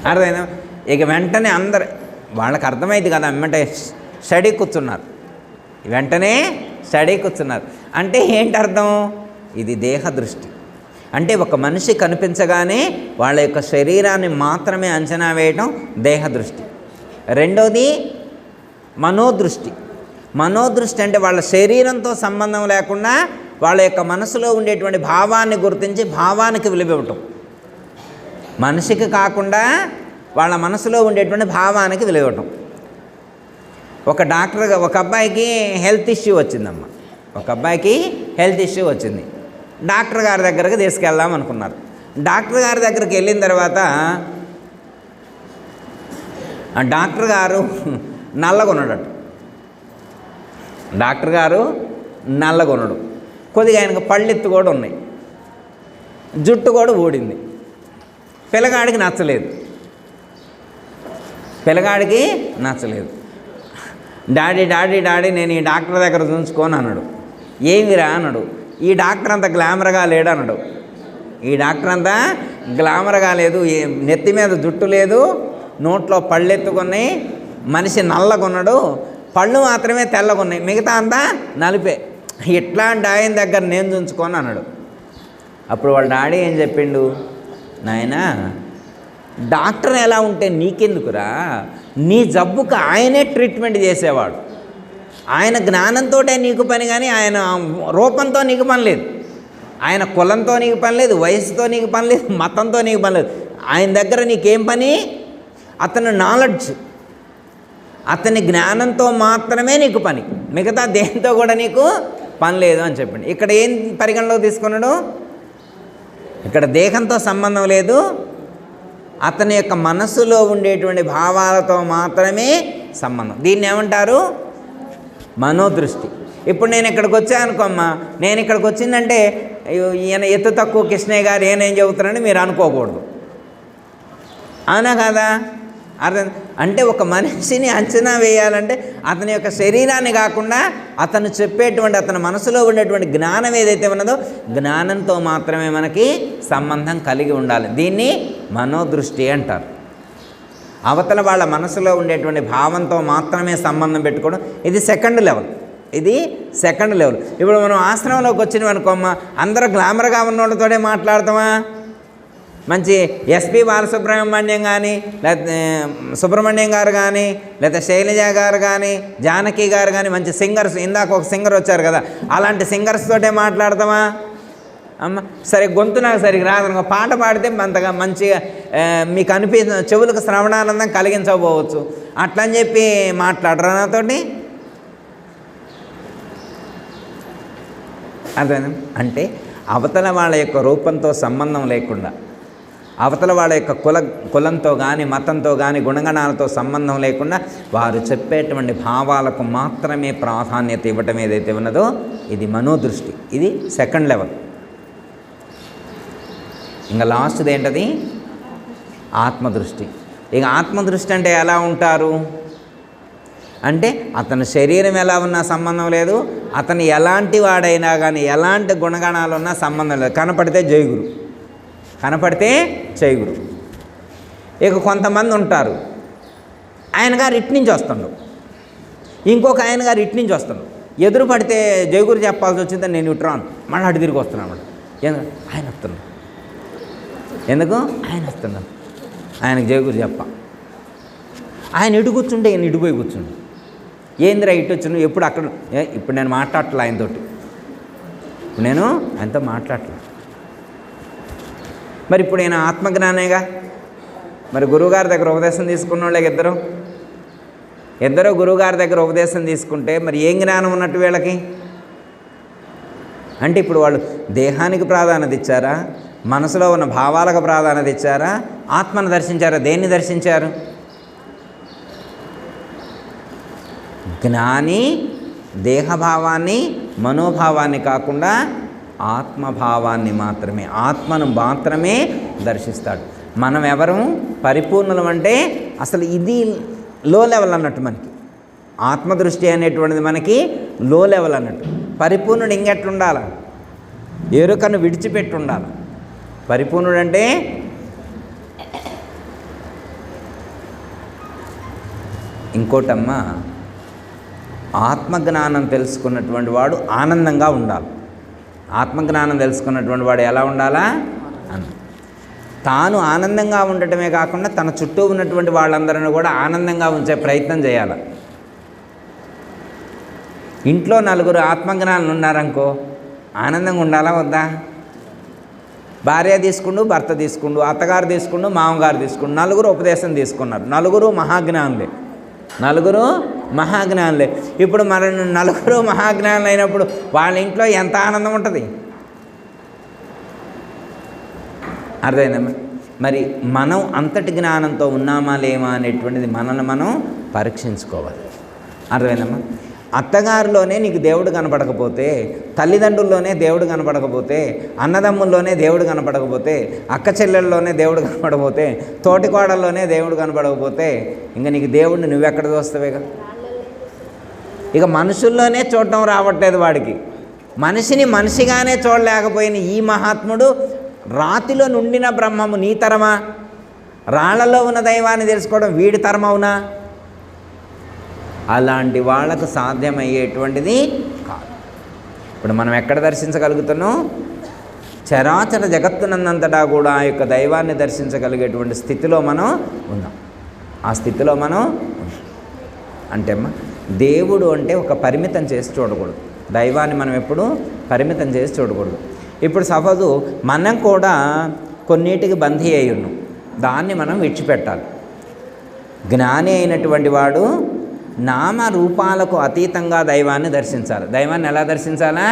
అర్థమైందా? ఇక వెంటనే అందరు వాళ్ళకి అర్థమైంది కదా, వెంటనే స్టడీ కూర్చున్నారు. వెంటనే స్టడీ కూర్చున్నారు. అంటే ఏంటి అర్థం? ఇది దేహ దృష్టి. అంటే ఒక మనిషి కనిపించగానే వాళ్ళ యొక్క శరీరాన్ని మాత్రమే అంచనా వేయటం దేహ దృష్టి. రెండోది మనోదృష్టి. మనోదృష్టి అంటే వాళ్ళ శరీరంతో సంబంధం లేకుండా వాళ్ళ యొక్క మనసులో ఉండేటువంటి భావాన్ని గుర్తించి భావానికి విలువివ్వటం. మనిషికి కాకుండా వాళ్ళ మనసులో ఉండేటువంటి భావానికి విలువివ్వటం. ఒక డాక్టర్గా ఒక అబ్బాయికి హెల్త్ ఇష్యూ వచ్చిందమ్మా. ఒక అబ్బాయికి హెల్త్ ఇష్యూ వచ్చింది. డాక్టర్ గారి దగ్గరకు తీసుకెళ్దాం అనుకున్నారు. డాక్టర్ గారి దగ్గరికి వెళ్ళిన తర్వాత ఆ డాక్టర్ గారు నల్లగొనడట. డాక్టర్ గారు నల్లగొనడు. కొద్దిగా ఆయనకు పళ్ళెత్తు కూడా ఉన్నాయి, జుట్టు కూడా ఊడింది. పిల్లగాడికి నచ్చలేదు. డాడీ డాడీ డాడీ నేను ఈ డాక్టర్ దగ్గర చూసుకోను అన్నాడు. ఏమిరా అన్నాడు. ఈ డాక్టర్ అంత గ్లామర్గా లేడు అన్నాడు. ఈ డాక్టర్ అంతా గ్లామర్గా లేదు, నెత్తి మీద జుట్టు లేదు, నోట్లో పళ్ళెత్తుకున్నాయి, మనిషి నల్లగొన్నాడు, పళ్ళు మాత్రమే తెల్లగొన్నాయి, మిగతా అంతా నలిపే. ఇట్లాంటి ఆయన దగ్గర నేను చూసుకోను అన్నాడు. అప్పుడు వాళ్ళ డాడీ ఏం చెప్పిండు, నాయనా డాక్టర్ ఎలా ఉంటే నీకెందుకురా, నీ జబ్బుకు ఆయనే ట్రీట్మెంట్ చేసేవాడు. ఆయన జ్ఞానంతో నీకు పని, కానీ ఆయన రూపంతో నీకు పని లేదు. ఆయన కులంతో నీకు పని లేదు, వయసుతో నీకు పని లేదు, మతంతో నీకు పని లేదు. ఆయన దగ్గర నీకేం పని? అతని నాలెడ్జ్, అతని జ్ఞానంతో మాత్రమే నీకు పని, మిగతా దేంతో కూడా నీకు పని లేదు అని చెప్పండి. ఇక్కడ ఏం పరిగణలో తీసుకున్నాడు? ఇక్కడ దేహంతో సంబంధం లేదు, అతని యొక్క మనస్సులో ఉండేటువంటి భావాలతో మాత్రమే సంబంధం. దీన్ని ఏమంటారు? మనోదృష్టి. ఇప్పుడు నేను ఇక్కడికి వచ్చానుకోమ్మా, నేను ఇక్కడికి వచ్చిందంటే ఈయన ఎత్తు తక్కువ కృష్ణయ్య గారు ఏనేం చెబుతారని మీరు అనుకోకూడదు. అవునా కదా? అర్థం అంటే ఒక మనిషిని అంచనా వేయాలంటే అతని యొక్క శరీరాన్ని కాకుండా అతను చెప్పేటువంటి అతని మనసులో ఉండేటువంటి జ్ఞానం ఏదైతే ఉన్నదో జ్ఞానంతో మాత్రమే మనకి సంబంధం కలిగి ఉండాలి. దీన్ని మనోదృష్టి అంటారు. అవతల వాళ్ళ మనసులో ఉండేటువంటి భావంతో మాత్రమే సంబంధం పెట్టుకోవడం ఇది సెకండ్ లెవెల్. ఇప్పుడు మనం ఆశ్రమంలోకి వచ్చినవి అనుకోమ్మా, అందరూ గ్లామర్గా ఉన్నోళ్ళతోనే మాట్లాడతామా? మంచి ఎస్పి బాలసుబ్రహ్మణ్యం కానీ, లేకపోతే సుబ్రహ్మణ్యం గారు కానీ, లేకపోతే శైలజ గారు కానీ, జానకి గారు కానీ, మంచి సింగర్స్, ఇందాక ఒక సింగర్ వచ్చారు కదా, అలాంటి సింగర్స్ తోటే మాట్లాడతామా? అమ్మ సరే గొంతు నాకు సరిగ్గా రాదు, పాట పాడితే అంతగా మంచిగా మీకు అనిపించిన చెవులకు శ్రవణానందం కలిగించకపోవచ్చు, అట్లని చెప్పి మాట్లాడరా నాతోటి? అర్థమైందా? అంటే అవతల వాళ్ళ యొక్క రూపంతో సంబంధం లేకుండా, అవతల వాళ్ళ యొక్క కులంతో కానీ, మతంతో కానీ, గుణగణాలతో సంబంధం లేకుండా వారు చెప్పేటువంటి భావాలకు మాత్రమే ప్రాధాన్యత ఇవ్వటం ఏదైతే ఉన్నదో ఇది మనోదృష్టి. ఇది సెకండ్ లెవెల్. ఇంకా లాస్ట్ది ఏంటది? ఆత్మదృష్టి. ఇక ఆత్మదృష్టి అంటే ఎలా ఉంటారు? అంటే అతని శరీరం ఎలా ఉన్నా సంబంధం లేదు, అతను ఎలాంటి వాడైనా కానీ ఎలాంటి గుణగణాలు ఉన్నా సంబంధం లేదు. కనపడితే జయగురు, కనపడితే జయగురు. ఇక కొంతమంది ఉంటారు, ఆయన గారు ఇటు నుంచి వస్తుండు, ఇంకొక ఆయన గారు ఇటు నుంచి వస్తుండు. ఎదురు పడితే జయగురు చెప్పాల్సి వచ్చిందని నేను ఇటు రాను, మళ్ళీ అటు తిరిగి వస్తున్నాను. ఆయన వస్తున్నాడు, ఎందుకు ఆయన వస్తున్నాడు, ఆయనకు జయగురు చెప్ప. ఆయన ఇటు కూర్చుంటే ఈయన ఇటుపోయి కూర్చుండు. ఏందిరా ఇటు వచ్చి ఎప్పుడు అక్కడ, ఇప్పుడు నేను మాట్లాడట్లే ఆయనతోటి, ఇప్పుడు నేను ఆయనతో మాట్లాడట్లే. మరి ఇప్పుడు ఈయన ఆత్మజ్ఞానేగా. మరి గురువుగారి దగ్గర ఉపదేశం తీసుకున్న వాళ్ళకి ఇద్దరు గురువుగారి దగ్గర ఉపదేశం తీసుకుంటే మరి ఏం జ్ఞానం ఉన్నట్టు వీళ్ళకి? అంటే ఇప్పుడు వాళ్ళు దేహానికి ప్రాధాన్యత ఇచ్చారా, మనసులో ఉన్న భావాలకు ప్రాధాన్యత ఇచ్చారా, ఆత్మను దర్శించారా? దేన్ని దర్శించారు? జ్ఞాని దేహభావాన్ని మనోభావాన్ని కాకుండా ఆత్మభావాన్ని మాత్రమే, ఆత్మను మాత్రమే దర్శిస్తాడు. మనం ఎవరు పరిపూర్ణులం అంటే అసలు ఇది లో లెవెల్ అన్నట్టు. మనకి ఆత్మదృష్టి అనేటువంటిది మనకి లో లెవెల్ అన్నట్టు. పరిపూర్ణుడు ఇంకెట్లుండాలి? ఎరుకను విడిచిపెట్టి ఉండాలి. పరిపూర్ణుడు అంటే ఇంకోటమ్మా, ఆత్మజ్ఞానం తెలుసుకున్నటువంటి వాడు ఆనందంగా ఉండాలి. ఆత్మజ్ఞానం తెలుసుకున్నటువంటి వాడు ఎలా ఉండాలా? తాను ఆనందంగా ఉండటమే కాకుండా తన చుట్టూ ఉన్నటువంటి వాళ్ళందరినీ కూడా ఆనందంగా ఉంచే ప్రయత్నం చేయాలి. ఇంట్లో నలుగురు ఆత్మజ్ఞానులు ఉన్నారనుకో, ఆనందంగా ఉండాలా వద్దా? భార్య తీసుకుండు, భర్త తీసుకుండు, అత్తగారు తీసుకుండు, మామగారు తీసుకుండు, నలుగురు ఉపదేశం తీసుకున్నారు. నలుగురు మహాజ్ఞానులే. ఇప్పుడు మన నలుగురు మహాజ్ఞానులు అయినప్పుడు వాళ్ళ ఇంట్లో ఎంత ఆనందం ఉంటుంది? అర్థమైందమ్మా? మరి మనం అంతటి జ్ఞానంతో ఉన్నామా లేమా అనేటువంటిది మనల్ని మనం పరీక్షించుకోవాలి. అర్థమైందమ్మా? అత్తగారిలోనే నీకు దేవుడు కనపడకపోతే, తల్లిదండ్రుల్లోనే దేవుడు కనపడకపోతే, అన్నదమ్ముల్లోనే దేవుడు కనపడకపోతే, అక్క చెల్లెల్లోనే దేవుడు కనపడకపోతే, తోటికోడల్లోనే దేవుడు కనపడకపోతే ఇంకా నీకు దేవుడిని నువ్వెక్కడ చూస్తావేగా? ఇక మనుషుల్లోనే చూడటం రావట్లేదు వాడికి. మనిషిని మనిషిగానే చూడలేకపోయిన ఈ మహాత్ముడు రాతిలో నుండిన బ్రహ్మము నీ తరమా? రాళ్లలో ఉన్న దైవాన్ని తెలుసుకోవడం వీడి తరమవునా? అలాంటి వాళ్లకు సాధ్యమయ్యేటువంటిది కాదు. ఇప్పుడు మనం ఎక్కడ దర్శించగలుగుతున్నాం? చరాచర జగత్తునందంతటా కూడా ఆ యొక్క దైవాన్ని దర్శించగలిగేటువంటి స్థితిలో మనం ఉన్నాం. ఆ స్థితిలో మనం ఉన్నాం. అంటే అమ్మా, దేవుడు అంటే ఒక పరిమితం చేసి చూడకూడదు. దైవాన్ని మనం ఎప్పుడు పరిమితం చేసి చూడకూడదు. ఇప్పుడు సపోజు మనం కూడా కొన్నిటికి బందీ అయి ఉన్నాం, దాన్ని మనం విడిచిపెట్టాలి. జ్ఞాని అయినటువంటి వాడు నామరూపాలకు అతీతంగా దైవాన్ని దర్శించాలి. దైవాన్ని ఎలా దర్శించాలా?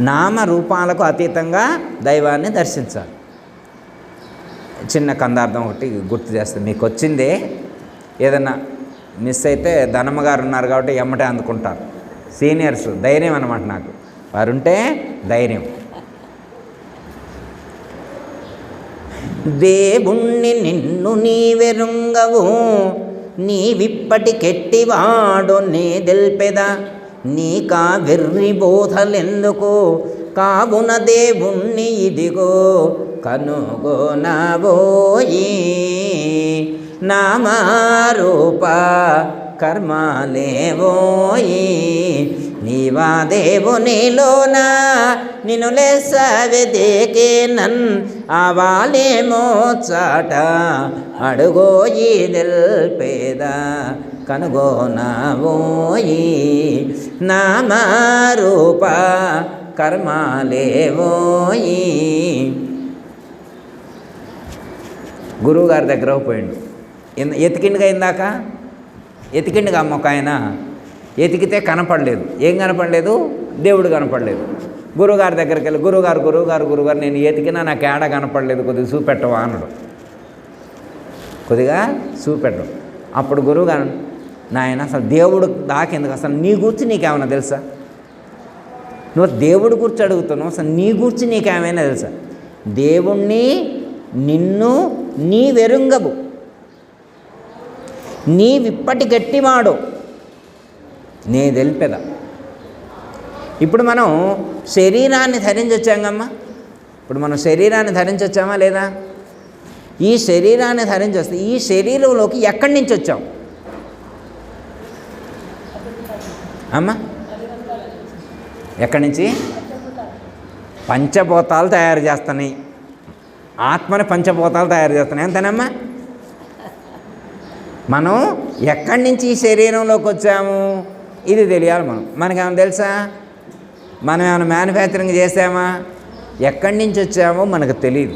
నామరూపాలకు అతీతంగా దైవాన్ని దర్శించాలి. చిన్న కందార్థం ఒకటి గుర్తు చేస్తాను. మీకు వచ్చిందే ఏదన్నా మిస్ అయితే ధనమ్మగారు ఉన్నారు కాబట్టి ఎమ్మటే అందుకుంటారు. సీనియర్స్ ధైర్యం అన్నమాట. నాకు వారుంటే ధైర్యం. దేవుణ్ణి నిన్ను నీవెరుంగవు, నీవిప్పటికెట్టివాడో నే దెల్పెదా, నీకా వెర్రి బోధలెందుకు, కావున దేవుణ్ణి ఇదిగో కనుగొనబోయి, నామరూప కర్మలేవోయి, నీవా దేవునిలోన నిన్ను లెస్స వెదికే నన్ ఆవాలేమో చాట, అడుగోయి దెల్పేద కనుగోనవోయి, నామరూప కర్మలేవోయి. గురువుగారి దగ్గర పోయిండు, ఎతికిండుగా ఇందాక ఎతికిండుగా అమ్మ ఒక ఆయన. ఎతికితే కనపడలేదు. ఏం కనపడలేదు? దేవుడు కనపడలేదు. గురువుగారి దగ్గరికి వెళ్ళి, గురువుగారు నేను ఎతికినా నాకు ఏడ కనపడలేదు, కొద్దిగా చూపెట్టవా అన్నాడు. కొద్దిగా చూపెట్టడం. అప్పుడు గురువుగారు, నాయన అసలు దేవుడు దాకెందుకు, అసలు నీ గురించి నీకేమైనా తెలుసా? నువ్వు దేవుడి గురించి అడుగుతున్నావు, అసలు నీ గురించి నీకేమైనా తెలుసా? దేవుణ్ణి నిన్ను నీ వెరుంగవు. నీవిప్పటి గట్టివాడు నే తెలిపెద. ఇప్పుడు మనం శరీరాన్ని ధరించొచ్చామమ్మా. ఇప్పుడు మనం శరీరాన్ని ధరించొచ్చామా లేదా? ఈ శరీరాన్ని ధరించొస్తే ఈ శరీరంలోకి ఎక్కడి నుంచి వచ్చాం అమ్మా? ఎక్కడి నుంచి? పంచభూతాలు తయారు చేస్తున్నాయి. ఆత్మని పంచభూతాలు తయారు చేస్తున్నాయి, అంతేనమ్మా? మనం ఎక్కడి నుంచి ఈ శరీరంలోకి వచ్చాము ఇది తెలియాలి. మనకేమైనా తెలుసా? మనం ఏమైనా మ్యానుఫ్యాక్చరింగ్ చేసామా? ఎక్కడి నుంచి వచ్చామో మనకు తెలియదు.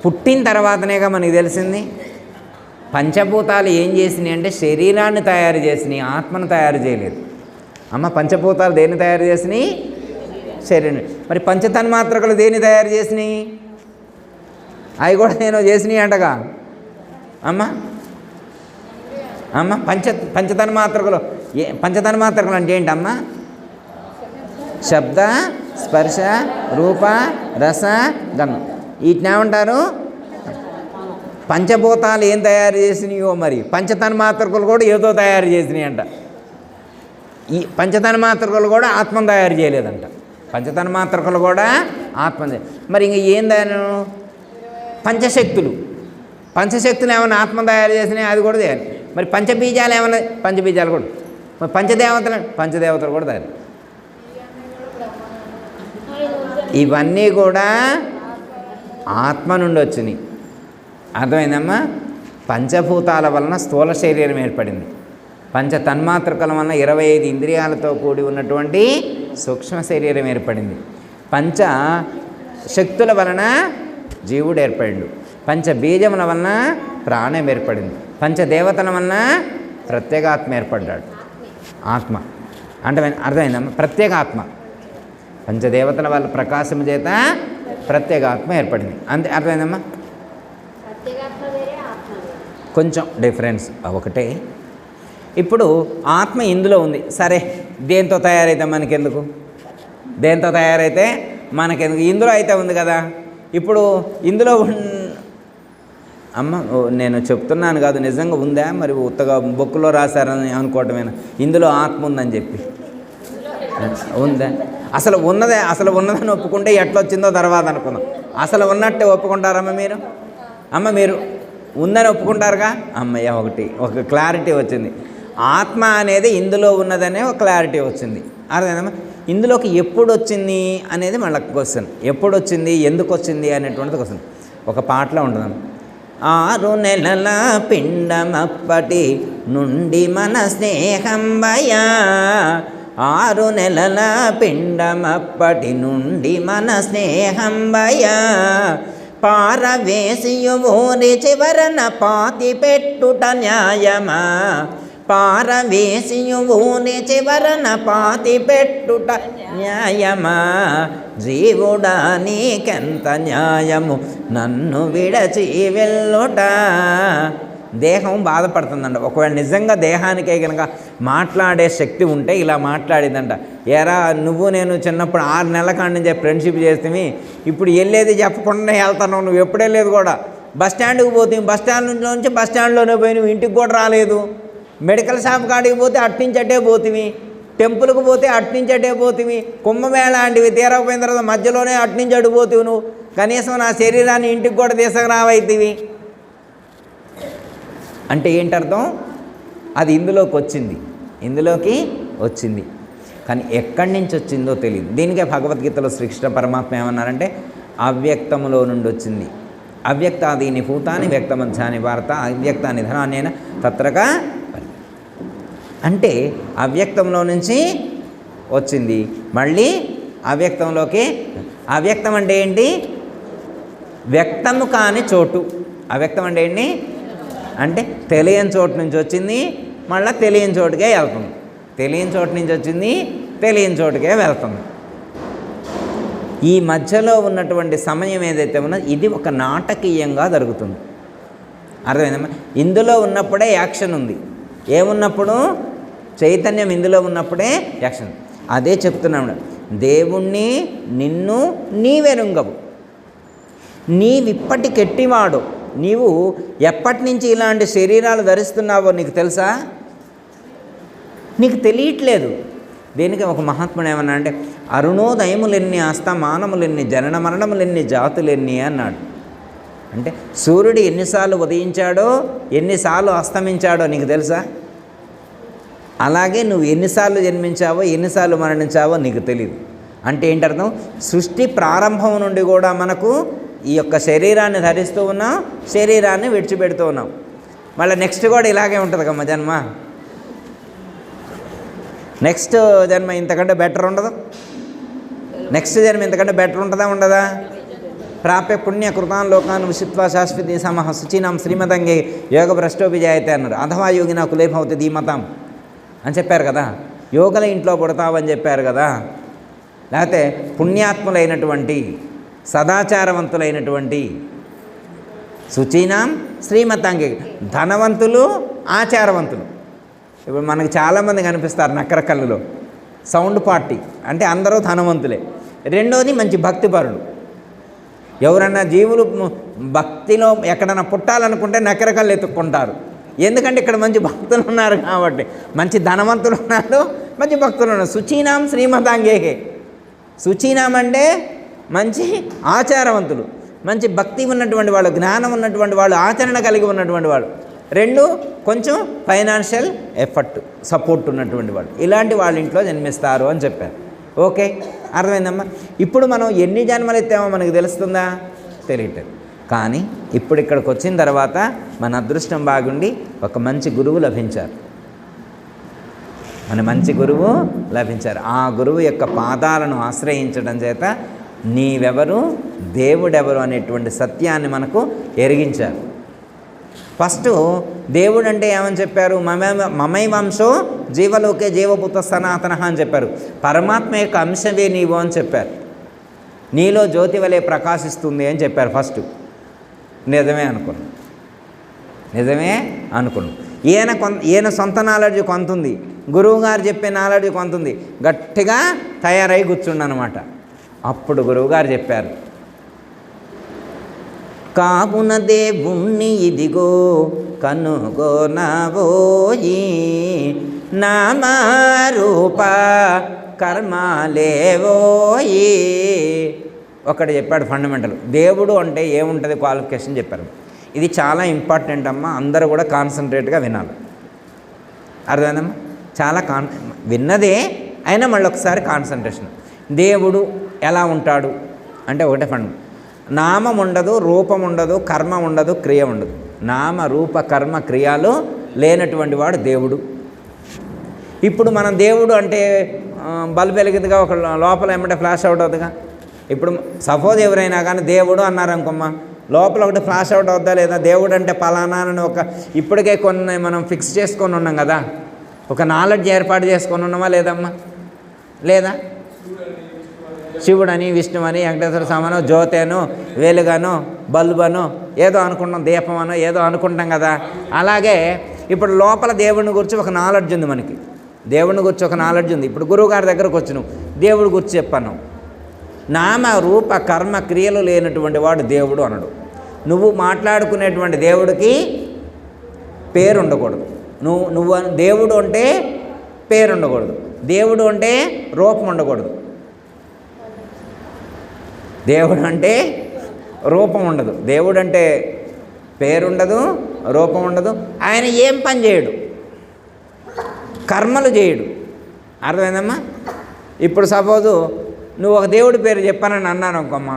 పుట్టిన తర్వాతనేగా మనకు తెలిసింది. పంచభూతాలు ఏం చేసినాయి అంటే శరీరాన్ని తయారు చేసినాయి, ఆత్మను తయారు చేయలేదు. అమ్మ, పంచభూతాలు దేన్ని తయారు చేసినాయి? శరీరం. మరి పంచతన్మాత్రకులు దేన్ని తయారు చేసినాయి? అవి కూడా నేను చేసినాయి అంటగా అమ్మ. అమ్మ, పంచతన్మాత్రకులు పంచతన్మాత్రకులు అంటే ఏంటమ్మా? శబ్ద, స్పర్శ, రూప, రస, గంధం. వీటిని ఏమంటారు? పంచభూతాలు ఏం తయారు చేసినాయో మరి పంచతన్మాత్రకులు కూడా ఏదో తయారు చేసినాయి అంట. ఈ పంచతన్మాత్రకులు కూడా ఆత్మను తయారు చేయలేదంట. పంచతన్మాత్రకులు కూడా ఆత్మ. మరి ఇంక ఏం తయారు? పంచశక్తులు. పంచశక్తులు ఏమైనా ఆత్మ తయారు చేసినాయి, అది కూడా తయారు. మరి పంచబీజాలు ఏమన్నా? పంచబీజాలు కూడా. మరి పంచదేవతలు కూడా తయారు. ఇవన్నీ కూడా ఆత్మ నుండి వచ్చినాయి. అర్థమైందమ్మా? పంచభూతాల వలన స్థూల శరీరం ఏర్పడింది. పంచ తన్మాత్రకల వలన 25 ఇంద్రియాలతో కూడి ఉన్నటువంటి సూక్ష్మ శరీరం ఏర్పడింది. పంచ శక్తుల వలన జీవుడు ఏర్పడిండు. పంచ బీజముల వలన ప్రాణం ఏర్పడింది. పంచదేవతల వలన ప్రత్యేగాత్మ ఏర్పడ్డాడు. ఆత్మ అంటే అర్థమైందమ్మా? ప్రత్యేక ఆత్మ. పంచదేవతల వల్ల ప్రకాశం చేత ప్రత్యేగాత్మ ఏర్పడింది. అంతే, అర్థమైందమ్మా? కొంచెం డిఫరెన్స్ ఒకటే. ఇప్పుడు ఆత్మ ఇందులో ఉంది. సరే, దేంతో తయారైతే మనకెందుకు? దేంతో తయారైతే మనకెందుకు? ఇందులో అయితే ఉంది కదా. ఇప్పుడు ఇందులో అమ్మ, నేను చెప్తున్నాను కాదు, నిజంగా ఉందా? మరి ఉత్తగా బొక్కులో రాశారని అనుకోవటమేనా? ఇందులో ఆత్మ ఉందని చెప్పి ఉందా? అసలు ఉన్నదని ఒప్పుకుంటే ఎట్లొచ్చిందో తర్వాత అనుకుందాం. అసలు ఉన్నట్టే ఒప్పుకుంటారమ్మ మీరు? అమ్మ, మీరు ఉందని ఒప్పుకుంటారుగా? అమ్మయ్య, ఒక క్లారిటీ వచ్చింది. ఆత్మ అనేది ఇందులో ఉన్నదనే ఒక క్లారిటీ వచ్చింది. అర్థమైందమ్మా? ఇందులోకి ఎప్పుడు వచ్చింది అనేది మళ్ళీ క్వశ్చన్. ఎప్పుడు వచ్చింది, ఎందుకు వచ్చింది అనేటువంటిది క్వశ్చన్. ఒక పాటలో ఉంటుందమ్మ. 6 నెలల పిండమప్పటి నుండి మన స్నేహం భయా. 6 నెలల పిండమప్పటి నుండి మన స్నేహం భయా. పారవేసియు ఊరి చివరన పాతి పెట్టుట న్యాయమా. పారవేసియు ఊరి చివరన పాతి పెట్టుట న్యాయమా. జీవుడా నీకెంత న్యాయము నన్ను విడచి వెళ్ళుట. దేహం బాధపడుతుందంట. ఒకవేళ నిజంగా దేహానికే కనుక మాట్లాడే శక్తి ఉంటే ఇలా మాట్లాడిందంట. ఎరా, నువ్వు నేను చిన్నప్పుడు 6 నెలల కాడి నుంచి ఫ్రెండ్షిప్ చేస్తే ఇప్పుడు వెళ్ళేది చెప్పకుండా వెళ్తాను. నువ్వు ఎప్పుడు వెళ్ళేది కూడా బస్ స్టాండ్కి పోతావు. బస్ స్టాండ్ నుంచి బస్ స్టాండ్లోనే పోయి నువ్వు ఇంటికి కూడా రాలేదు. మెడికల్ షాప్ కాడికి పోతే అట్టించటే పోతివి. టెంపుల్కి పోతే అట్టించటే పోతివి. కుంభమేళ లాంటివి తీరకపోయిన తర్వాత మధ్యలోనే అట్టించి అడిపోతివి. నువ్వు కనీసం నా శరీరాన్ని ఇంటికి కూడా తీసుకురావైతివి. అంటే ఏంటర్థం? అది ఇందులోకి వచ్చింది కానీ ఎక్కడి నుంచి వచ్చిందో తెలియదు. దీనికే భగవద్గీతలో శ్రీకృష్ణ పరమాత్మ ఏమన్నారంటే అవ్యక్తములో నుండి వచ్చింది. అవ్యక్తాదీని భూతాని వ్యక్తమధ్యాని వార్త అవ్యక్తాని ధనాన్నేన తత్రక. అంటే అవ్యక్తంలో నుంచి వచ్చింది, మళ్ళీ అవ్యక్తంలోకి. అవ్యక్తం అంటే ఏంటి? వ్యక్తము కాని చోటు. అవ్యక్తం అంటే ఏంటి అంటే తెలియని చోటు నుంచి వచ్చింది, మళ్ళీ తెలియని చోటుకే వెళ్తుంది. తెలియని చోటు నుంచి వచ్చింది, తెలియని చోటుకే వెళ్తుంది. ఈ మధ్యలో ఉన్నటువంటి సమయం ఏదైతే ఉన్నదో ఇది ఒక నాటకీయంగా జరుగుతుంది. అర్థమైందమ్మా? ఇందులో ఉన్నప్పుడే యాక్షన్ ఉంది. ఏమున్నప్పుడు? చైతన్యం ఇందులో ఉన్నప్పుడే యాక్షన్. అదే చెప్తున్నాడు. దేవుణ్ణి నిన్ను నీవెరుంగవు, నీవిప్పటి కెట్టివాడు నీవు ఎప్పటి నుంచి ఇలాంటి శరీరాలు ధరిస్తున్నావో నీకు తెలుసా? నీకు తెలియట్లేదు. దేనికి ఒక మహాత్ముడు ఏమన్నా అంటే, అరుణోదయములెన్ని అస్తమానములెన్ని జనన మరణములెన్ని జాతులెన్ని అన్నాడు. అంటే సూర్యుడు ఎన్నిసార్లు ఉదయించాడో ఎన్నిసార్లు అస్తమించాడో నీకు తెలుసా? అలాగే నువ్వు ఎన్నిసార్లు జన్మించావో ఎన్నిసార్లు మరణించావో నీకు తెలియదు. అంటే ఏంటర్థం? సృష్టి ప్రారంభం నుండి కూడా మనకు ఈ యొక్క శరీరాన్ని ధరిస్తూ ఉన్నాం, శరీరాన్ని విడిచిపెడుతూ ఉన్నాం. మళ్ళీ నెక్స్ట్ కూడా ఇలాగే ఉంటుంది కమ్మ జన్మ. నెక్స్ట్ జన్మ ఇంతకంటే బెటర్ ఉండదు. నెక్స్ట్ జన్మ ఇంతకంటే బెటర్ ఉంటుందా ఉండదా? ప్రాప్య పుణ్య కృతాన్ లోకాన్ విషిత్వా శాశ్వతి సమహ శుచీనాం శ్రీమతంగే యోగ భ్రష్టోపి జాయతే అన్నారు. అథవా యోగినా కులే భవతి ధీమతాం అని చెప్పారు కదా. యోగుల ఇంట్లో పుడతావని చెప్పారు కదా. లేకపోతే పుణ్యాత్ములైనటువంటి సదాచారవంతులైనటువంటి శుచీనాం శ్రీమతాంగే, ధనవంతులు ఆచారవంతులు. ఇప్పుడు మనకు చాలామంది కనిపిస్తారు నక్కరకల్లులో, సౌండ్ పార్టీ అంటే అందరూ ధనవంతులే. రెండోది మంచి భక్తిపరులు. ఎవరన్నా జీవులు భక్తిలో ఎక్కడన్నా పుట్టాలనుకుంటే నక్కరకల్లు ఎత్తుక్కుంటారు. ఎందుకంటే ఇక్కడ మంచి భక్తులు ఉన్నారు కాబట్టి. మంచి ధనవంతులు ఉన్నారు, మంచి భక్తులు ఉన్నారు. శుచీనాం శ్రీమతాంగేహే. శుచీనాం అంటే మంచి ఆచారవంతులు, మంచి భక్తి ఉన్నటువంటి వాళ్ళు, జ్ఞానం ఉన్నటువంటి వాళ్ళు, ఆచరణ కలిగి ఉన్నటువంటి వాళ్ళు. రెండు కొంచెం ఫైనాన్షియల్ ఎఫర్ట్ సపోర్ట్ ఉన్నటువంటి వాళ్ళు. ఇలాంటి వాళ్ళ ఇంట్లో జన్మిస్తారు అని చెప్పారు. ఓకే, అర్థమైందమ్మా? ఇప్పుడు మనం ఎన్ని జన్మలు ఎత్తామో మనకు తెలుస్తుందా? తెలియట్లేదు. కానీ ఇప్పుడు ఇక్కడికి వచ్చిన తర్వాత మన అదృష్టం బాగుండి ఒక మంచి గురువు లభించారు. మన మంచి గురువు లభించారు. ఆ గురువు యొక్క పాదాలను ఆశ్రయించడం చేత నీవెవరు దేవుడెవరు అనేటువంటి సత్యాన్ని మనకు ఎరిగించారు. ఫస్ట్ దేవుడు అంటే ఏమని చెప్పారు? మమై వంశో జీవలోకే జీవభూత సనాతన అని చెప్పారు. పరమాత్మ యొక్క అంశవే నీవు అని చెప్పారు. నీలో జ్యోతి వలె ప్రకాశిస్తుంది అని చెప్పారు ఫస్ట్. నిజమే అనుకున్నాం. ఈయన సొంత నాలెడ్జ్ కొంత ఉంది, గురువుగారు చెప్పే నాలెడ్జ్ కొంత ఉంది. గట్టిగా తయారై కూర్చుండనమాట. అప్పుడు గురువుగారు చెప్పారు, కావున దేవుణ్ణి ఇదిగో కనుగోనవోయి, నామరూప కర్మలేవోయి. ఒకటి చెప్పాడు ఫండమెంటల్. దేవుడు అంటే ఏముంటుంది క్వాలిఫికేషన్ చెప్పారు. ఇది చాలా ఇంపార్టెంట్ అమ్మా, అందరూ కూడా కాన్సన్ట్రేట్గా వినాలి. అర్థమైందమ్మా? చాలా విన్నదే అయినా మళ్ళీ ఒకసారి కాన్సన్ట్రేషన్. దేవుడు ఎలా ఉంటాడు అంటే ఒకటే ఫండ్. నామం ఉండదు, రూపం ఉండదు, కర్మ ఉండదు, క్రియ ఉండదు. నామ రూప కర్మ క్రియలు లేనటువంటి వాడు దేవుడు. ఇప్పుడు మనం దేవుడు అంటే బల్బు వెలిగిదిగా ఒక లోపల ఏమంటే ఫ్లాష్ అవుట్ అవుతుందిగా. ఇప్పుడు సపోజ్ ఎవరైనా కానీ దేవుడు అన్నారు అనుకోమ్మా, లోపల ఒకటి ఫ్లాష్ అవుట్ అవుద్దా లేదా? దేవుడు అంటే పలానా అని ఒక ఇప్పటికే కొన్ని మనం ఫిక్స్ చేసుకొని ఉన్నాం కదా, ఒక నాలెడ్జ్ ఏర్పాటు చేసుకొని ఉన్నామా లేదమ్మా? లేదా? శివుడని, విష్ణువని, వెంకటేశ్వర స్వామనో, జ్యోతేనో, వెలుగనో, బల్బనో ఏదో అనుకుంటాం, దీపమనో ఏదో అనుకుంటాం కదా. అలాగే ఇప్పుడు లోపల దేవుడిని గురించి ఒక నాలెడ్జ్ ఉంది మనకి. దేవుడిని గురించి ఒక నాలెడ్జ్ ఉంది. ఇప్పుడు గురువుగారి దగ్గరకు వచ్చినావు, దేవుడి గురించి చెప్పాను. నామ రూప కర్మ క్రియలు లేనటువంటి వాడు దేవుడు అనడు. నువ్వు మాట్లాడుకునేటువంటి దేవుడికి పేరు ఉండకూడదు. నువ్వు దేవుడు అంటే పేరు ఉండకూడదు, దేవుడు అంటే రూపం ఉండకూడదు, దేవుడు అంటే రూపం ఉండదు, దేవుడు అంటే పేరుండదు, రూపం ఉండదు. ఆయన ఏం పని చేయడు, కర్మలు చేయడు. అర్థమైందమ్మా? ఇప్పుడు సపోజు నువ్వు ఒక దేవుడి పేరు చెప్పానని అన్నాను అనుకోమ్మా,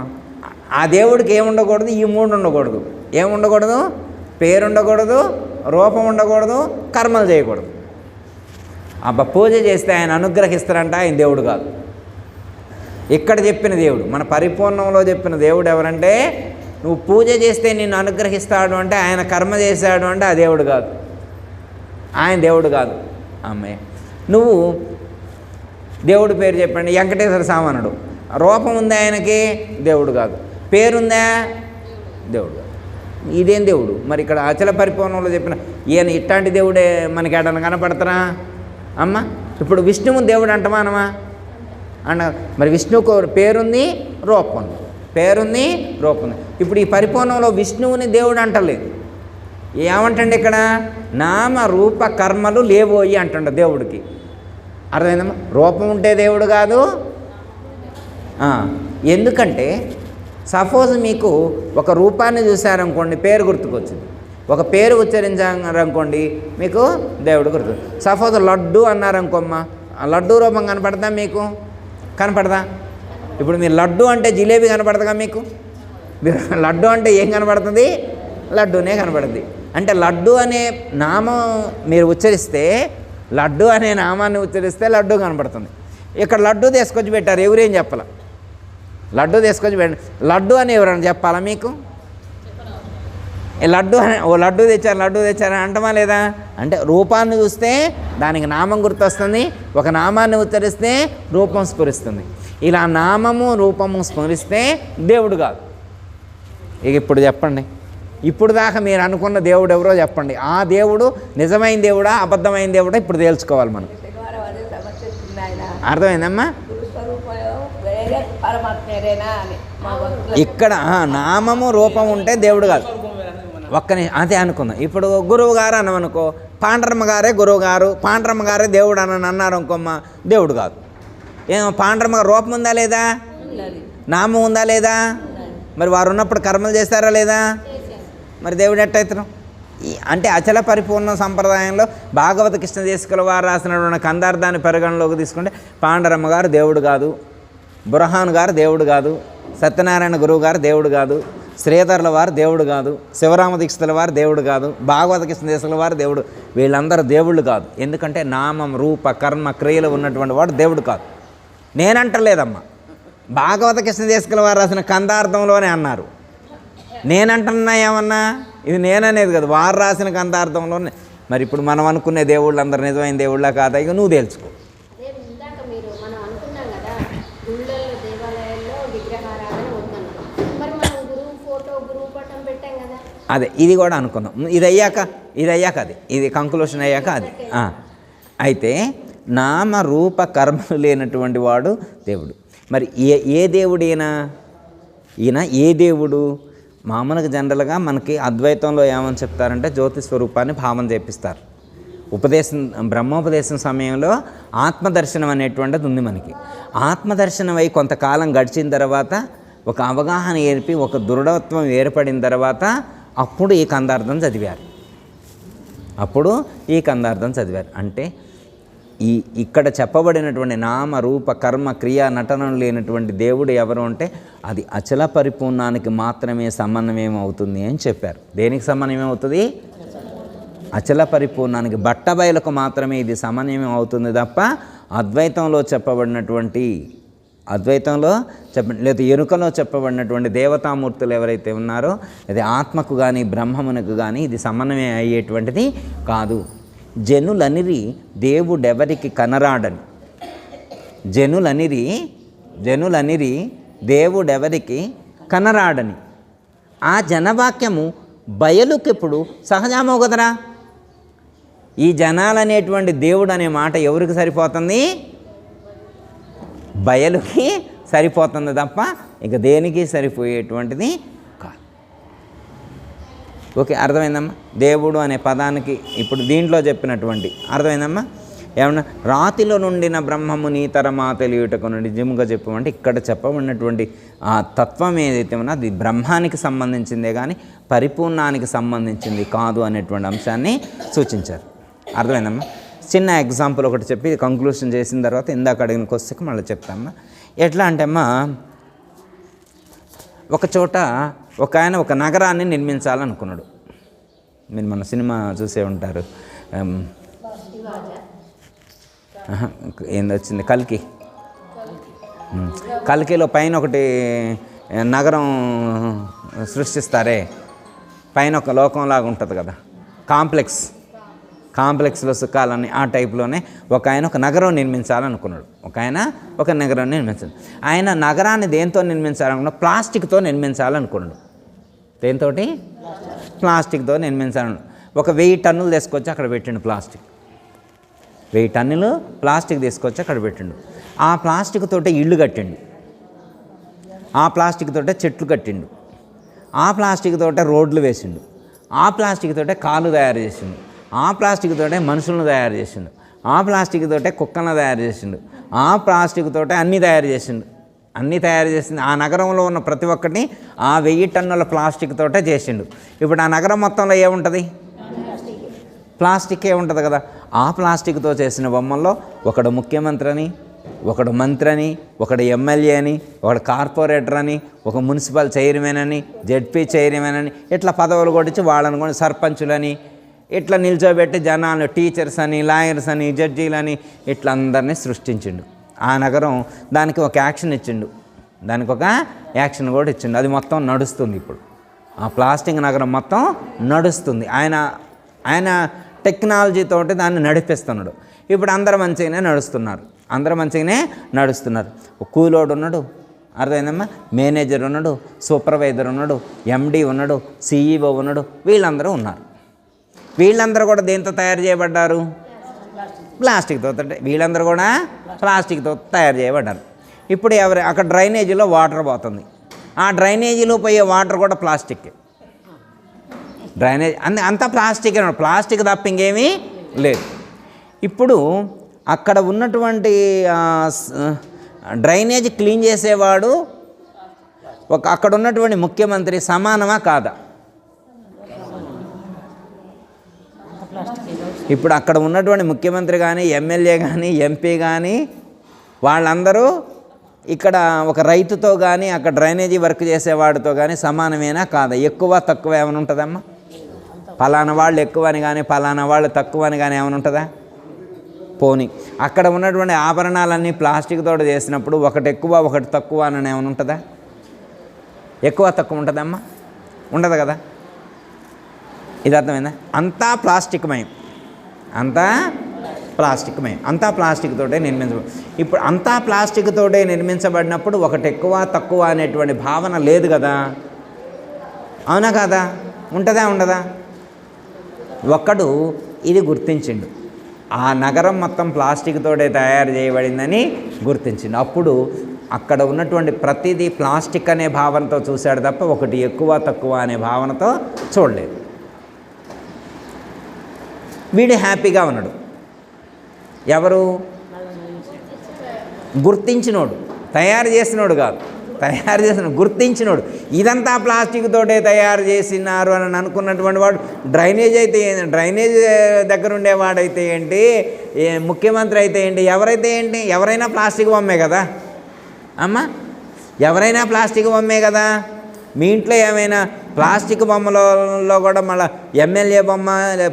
ఆ దేవుడికి ఏముండకూడదు? ఈ మూడు ఉండకూడదు. ఏముండకూడదు? పేరు ఉండకూడదు, రూపం ఉండకూడదు, కర్మలు చేయకూడదు. అబ్బా పూజ చేస్తే ఆయన అనుగ్రహిస్తారంట, ఆయన దేవుడు కాదు. ఇక్కడ చెప్పిన దేవుడు, మన పరిపూర్ణంలో చెప్పిన దేవుడు ఎవరంటే, నువ్వు పూజ చేస్తే నిన్ను అనుగ్రహిస్తాడు అంటే, ఆయన కర్మ చేశాడు అంటే ఆ దేవుడు కాదు, ఆయన దేవుడు కాదు. అమ్మాయి నువ్వు దేవుడి పేరు చెప్పండి, వెంకటేశ్వర స్వామి, రూపం ఉందా ఆయనకి? దేవుడు కాదు. పేరుందా? దేవుడు కాదు. ఇదేం దేవుడు? మరి ఇక్కడ అచల పరిపూర్ణంలో చెప్పిన ఈయన ఇట్లాంటి దేవుడే మనకి ఎడన కనపడతారా అమ్మ? ఇప్పుడు విష్ణువు దేవుడు అంటమానమా అన్న? మరి విష్ణువుకు పేరుంది, రూపం ఉంది. పేరుంది, రూపం ఉంది. ఇప్పుడు ఈ పరిపూర్ణంలో విష్ణువుని దేవుడు అంటలేదు. ఏమంటండి ఇక్కడ? నామ రూప కర్మలు లేవోయి అంటుండ దేవుడికి. అర్థమైందమ్మా? రూపం ఉంటే దేవుడు కాదు. ఎందుకంటే సపోజ్ మీకు ఒక రూపాన్ని చూసారనుకోండి, పేరు గుర్తుకొచ్చింది. ఒక పేరు ఉచ్చరించారనుకోండి, మీకు దేవుడు గుర్తు. సపోజ్ లడ్డు అన్నారనుకోమ్మా, లడ్డు రూపం కనపడదా మీకు? కనపడదా? ఇప్పుడు మీరు లడ్డు అంటే జిలేబీ కనపడదుగా మీకు? మీరు లడ్డు అంటే ఏం కనపడుతుంది? లడ్డూనే కనపడుతుంది. అంటే లడ్డు అనే నామం మీరు ఉచ్చరిస్తే, లడ్డు అనే నామాన్ని ఉచ్చరిస్తే లడ్డు కనపడుతుంది. ఇక్కడ లడ్డు తీసుకొచ్చి పెట్టారు, ఎవరేం చెప్పాల? లడ్డు తీసుకొచ్చి పెట్టండి, లడ్డు అని ఎవరైనా చెప్పాలా మీకు? లడ్డు అని, ఓ లడ్డు తెచ్చారని అంటమా లేదా? అంటే రూపాన్ని చూస్తే దానికి నామం గుర్తొస్తుంది, ఒక నామాన్ని ఉచ్చరిస్తే రూపం స్ఫురిస్తుంది. ఇలా నామము రూపము స్మరిస్తే దేవుడు కాదు. ఇక ఇప్పుడు చెప్పండి, ఇప్పుడు దాకా మీరు అనుకున్న దేవుడు ఎవరో చెప్పండి. ఆ దేవుడు నిజమైన దేవుడా అబద్ధమైన దేవుడా ఇప్పుడు తేల్చుకోవాలి మనం. అర్థమైందమ్మా? ఇక్కడ నామము రూపం ఉంటే దేవుడు కాదు. అదే అనుకుందాం. ఇప్పుడు గురువు గారు అన్నమనుకో, పాండ్రమ్మ గారే గురువు గారు, పాండ్రమ్మ గారే దేవుడు అని అన్నారు అనుకోమ్మ, దేవుడు కాదు. ఏమో పాండ్రమ్మ గారు రూపం ఉందా లేదా? నామం ఉందా లేదా? మరి వారు ఉన్నప్పుడు కర్మలు చేస్తారా లేదా? మరి దేవుడు ఎట్టయితను? అంటే అచల పరిపూర్ణ సంప్రదాయంలో భాగవత కృష్ణ దేశికుల వారు రాసినటువంటి కందార్థాన్ని పరిగణలోకి తీసుకుంటే పాండరమ్మ గారు దేవుడు కాదు, బురహాన్ గారు దేవుడు కాదు, సత్యనారాయణ గురువు గారు దేవుడు కాదు, శ్రీధర్ల వారు దేవుడు కాదు, శివరామ దీక్షితుల వారు దేవుడు కాదు, భాగవత కృష్ణ దేశకుల వారు దేవుడు. వీళ్ళందరూ దేవుళ్ళు కాదు. ఎందుకంటే నామం రూప కర్మ క్రియలు ఉన్నటువంటి వాడు దేవుడు కాదు. నేనంటలేదమ్మా, భాగవత కృష్ణ దేశకుల వారు రాసిన కందార్థంలోనే అన్నారు. నేనంటున్నా ఏమన్నా? ఇది నేననేది కదా, వారు రాసిన కందార్థంలోనే. మరి ఇప్పుడు మనం అనుకునే దేవుళ్ళు అందరు నిజమైన దేవుళ్ళ కాదా? ఇక నువ్వు తెలుసుకో. అదే ఇది కూడా అనుకుందాం. ఇది అయ్యాక అది, ఇది కంక్లూషన్ అయ్యాక అది. అయితే నామ రూప కర్మలు లేనటువంటి వాడు దేవుడు. మరి ఏ దేవుడు ఈయన ఏ దేవుడు? మామూలుగా జనరల్గా మనకి అద్వైతంలో ఏమని చెప్తారంటే జ్యోతి స్వరూపాన్ని భావన చేపిస్తారు. బ్రహ్మోపదేశం సమయంలో ఆత్మదర్శనం అనేటువంటిది ఉంది మనకి. ఆత్మదర్శనం అయి కొంతకాలం గడిచిన తర్వాత ఒక అవగాహన ఏర్పి ఒక దృఢత్వం ఏర్పడిన తర్వాత అప్పుడు ఈ కందార్థం చదివారు. అంటే ఇక్కడ చెప్పబడినటువంటి నామ రూప కర్మ క్రియా నటనలు లేనటువంటి దేవుడు ఎవరు అంటే అది అచల పరిపూర్ణానికి మాత్రమే సమన్వయం అవుతుంది అని చెప్పారు. దేనికి సమన్వయం అవుతుంది? అచల పరిపూర్ణానికి, బట్టబయలకు మాత్రమే ఇది సమన్వయం అవుతుంది తప్ప అద్వైతంలో లేదా ఎరుకలో చెప్పబడినటువంటి దేవతామూర్తులు ఎవరైతే ఉన్నారో అది ఆత్మకు కానీ బ్రహ్మమునకు కానీ ఇది సమన్వయం అయ్యేటువంటిది కాదు. జనులనిరి దేవుడెవరికి కనరాడని, జనులనిరి దేవుడెవరికి కనరాడని ఆ జనవాక్యము బయలుకెప్పుడు సహజమో కదరా. ఈ జనాలనేటువంటి దేవుడు అనే మాట ఎవరికి సరిపోతుంది? బయలుకి సరిపోతుంది తప్ప ఇక దేనికి సరిపోయేటువంటిది కాదు. ఓకే, అర్థమైందమ్మా? దేవుడు అనే పదానికి ఇప్పుడు దీంట్లో చెప్పినటువంటి అర్థమైందమ్మా? ఏమన్నా రాతిలో నుండిన బ్రహ్మము నీ తరమా తెలియుటకు నిజముగా చెప్పమంటే ఇక్కడ చెప్పబడినటువంటి ఆ తత్వం ఏదైతే ఉన్నా అది బ్రహ్మానికి సంబంధించిందే కానీ పరిపూర్ణానికి సంబంధించింది కాదు అనేటువంటి అంశాన్ని సూచించారు. అర్థమైందమ్మా? చిన్న ఎగ్జాంపుల్ ఒకటి చెప్పి కంక్లూషన్ చేసిన తర్వాత ఇందాక అడిగిన క్వశ్చన్కి మళ్ళీ చెప్తామ్మా. ఎట్లా అంటే అమ్మా, ఒక చోట ఒక ఆయన ఒక నగరాన్ని నిర్మించాలనుకున్నాడు. మీరు మన సినిమా చూసే ఉంటారు, ఏందొచ్చింది కల్కిలో పైన ఒకటి నగరం సృష్టిస్తారే, పైన ఒక లోకంలాగా ఉంటుంది కదా, కాంప్లెక్స్లో సుఖాలని ఆ టైప్లోనే ఒక ఆయన ఒక నగరం నిర్మించాలనుకున్నాడు. ఒక నగరం నిర్మించాలి. ఆయన నగరాన్ని దేంతో నిర్మించాలనుకున్నాడు? ప్లాస్టిక్తో నిర్మించాలనుకున్నాడు. దేంతో? ప్లాస్టిక్తో నిర్మించాలనుకున్నాడు. ఒక 1000 టన్నులు తీసుకొచ్చి అక్కడ పెట్టిండు. 1000 టన్నులు ప్లాస్టిక్ తీసుకొచ్చి అక్కడ పెట్టిండు. ఆ ప్లాస్టిక్ తోటి ఇల్లు కట్టిండు. ఆ ప్లాస్టిక్ తోటే చెట్లు కట్టిండు, ఆ ప్లాస్టిక్ తోటే రోడ్లు వేసిండు, ఆ ప్లాస్టిక్ తోటే కాళ్ళు తయారు చేసిండు, ఆ ప్లాస్టిక్ తోటే మనుషులను తయారు చేసిండు, ఆ ప్లాస్టిక్ తోటే కుక్కలను తయారు చేసిండు, ఆ ప్లాస్టిక్ తోటే అన్నీ తయారు చేసిండు. అన్నీ తయారు చేసింది ఆ నగరంలో ఉన్న ప్రతి ఒక్కటిని ఆ 1000 టన్నుల ప్లాస్టిక్ తోటే చేసిండు. ఇప్పుడు ఆ నగరం మొత్తంలో ఏముంటుంది? ప్లాస్టిక్ ఉంటుంది కదా. ఆ ప్లాస్టిక్తో చేసిన బొమ్మల్లో ఒకడు ముఖ్యమంత్రి అని, ఒకడు మంత్రి అని, ఒకడు ఎమ్మెల్యే అని, ఒకడు కార్పొరేటర్ అని, ఒక మున్సిపల్ చైర్మన్ అని, జెడ్పీ చైర్మన్ అని, ఇట్లా పదవులు కొట్టించి వాళ్ళని కూడా సర్పంచులని ఇట్లా నిల్చోబెట్టి జనాలు టీచర్స్ అని, లాయర్స్ అని, జడ్జీలని ఇట్లా అందరినీ సృష్టించిండు. ఆ నగరం దానికి ఒక యాక్షన్ ఇచ్చిండు, దానికి ఒక యాక్షన్ కూడా ఇచ్చిండు. అది మొత్తం నడుస్తుంది. ఇప్పుడు ఆ ప్లాస్టిక్ నగరం మొత్తం నడుస్తుంది. ఆయన టెక్నాలజీతోటి దాన్ని నడిపిస్తున్నాడు. ఇప్పుడు అందరూ మంచిగానే నడుస్తున్నారు. ఒక కూలోడు ఉన్నాడు, అర్థమైందమ్మా, మేనేజర్ ఉన్నాడు, సూపర్వైజర్ ఉన్నాడు, ఎండి ఉన్నాడు, సిఈఓ ఉన్నాడు, వీళ్ళందరూ ఉన్నారు. వీళ్ళందరూ కూడా దేంతో తయారు చేయబడ్డారు? ప్లాస్టిక్తో. వీళ్ళందరూ కూడా ప్లాస్టిక్తో తయారు చేయబడ్డారు. ఇప్పుడు అక్కడ డ్రైనేజీలో వాటర్ పోతుంది, ఆ డ్రైనేజీలో పోయే వాటర్ కూడా ప్లాస్టిక్. డ్రైనేజ్ అంతా ప్లాస్టిక్ తప్ప ఇంకేమీ లేదు. ఇప్పుడు అక్కడ ఉన్నటువంటి డ్రైనేజ్ క్లీన్ చేసేవాడు అక్కడ ఉన్నటువంటి ముఖ్యమంత్రి సమానమా కాదా? ఇప్పుడు అక్కడ ఉన్నటువంటి ముఖ్యమంత్రి కానీ, ఎమ్మెల్యే కానీ, ఎంపీ కానీ వాళ్ళందరూ ఇక్కడ ఒక రైతుతో కానీ, అక్కడ డ్రైనేజీ వర్క్ చేసేవాడితో కానీ సమానమేనా కాదా? ఎక్కువ తక్కువ ఏమైనా ఉంటుందమ్మా? పలానా వాళ్ళు ఎక్కువ అని కానీ, పలానా వాళ్ళు తక్కువ అని కానీ ఏమైనా ఉంటుందా? పోనీ అక్కడ ఉన్నటువంటి ఆభరణాలన్నీ ప్లాస్టిక్ తోటి చేసినప్పుడు ఒకటి ఎక్కువ ఒకటి తక్కువ అని ఏమైనా ఉంటుందా? ఎక్కువ తక్కువ ఉంటుందమ్మా? ఉండదు కదా. ఇది అర్థమైందా? అంతా ప్లాస్టిక్మయం, అంతా ప్లాస్టిక్ తోటే నిర్మించబడి. ఇప్పుడు అంతా ప్లాస్టిక్ తోటే నిర్మించబడినప్పుడు ఒకటి ఎక్కువ తక్కువ అనేటువంటి భావన లేదు కదా. అవునా కాదా? ఉంటుందా ఉండదా? ఒక్కడు ఇది గుర్తించిండు, ఆ నగరం మొత్తం ప్లాస్టిక్ తోటే తయారు చేయబడిందని గుర్తించిండు. అప్పుడు అక్కడ ఉన్నటువంటి ప్రతిదీ ప్లాస్టిక్ అనే భావనతో చూశాడు తప్ప ఒకటి ఎక్కువ తక్కువ అనే భావనతో చూడలేదు. వీడు హ్యాపీగా ఉన్నాడు. ఎవరు? గుర్తించినోడు, తయారు చేసినోడు కాదు, గుర్తించినోడు. ఇదంతా ప్లాస్టిక్ తోటే తయారు చేసినారు అని అనుకున్నటువంటి వాడు డ్రైనేజ్ దగ్గర ఉండేవాడైతే ఏంటి, ముఖ్యమంత్రి అయితే ఏంటి, ఎవరైతే ఏంటి, ఎవరైనా ప్లాస్టిక్ బొమ్మే కదా అమ్మ, ఎవరైనా ప్లాస్టిక్ బొమ్మే కదా. మీ ఇంట్లో ఏమైనా ప్లాస్టిక్ బొమ్మలలో కూడా మళ్ళీ ఎమ్మెల్యే బొమ్మ,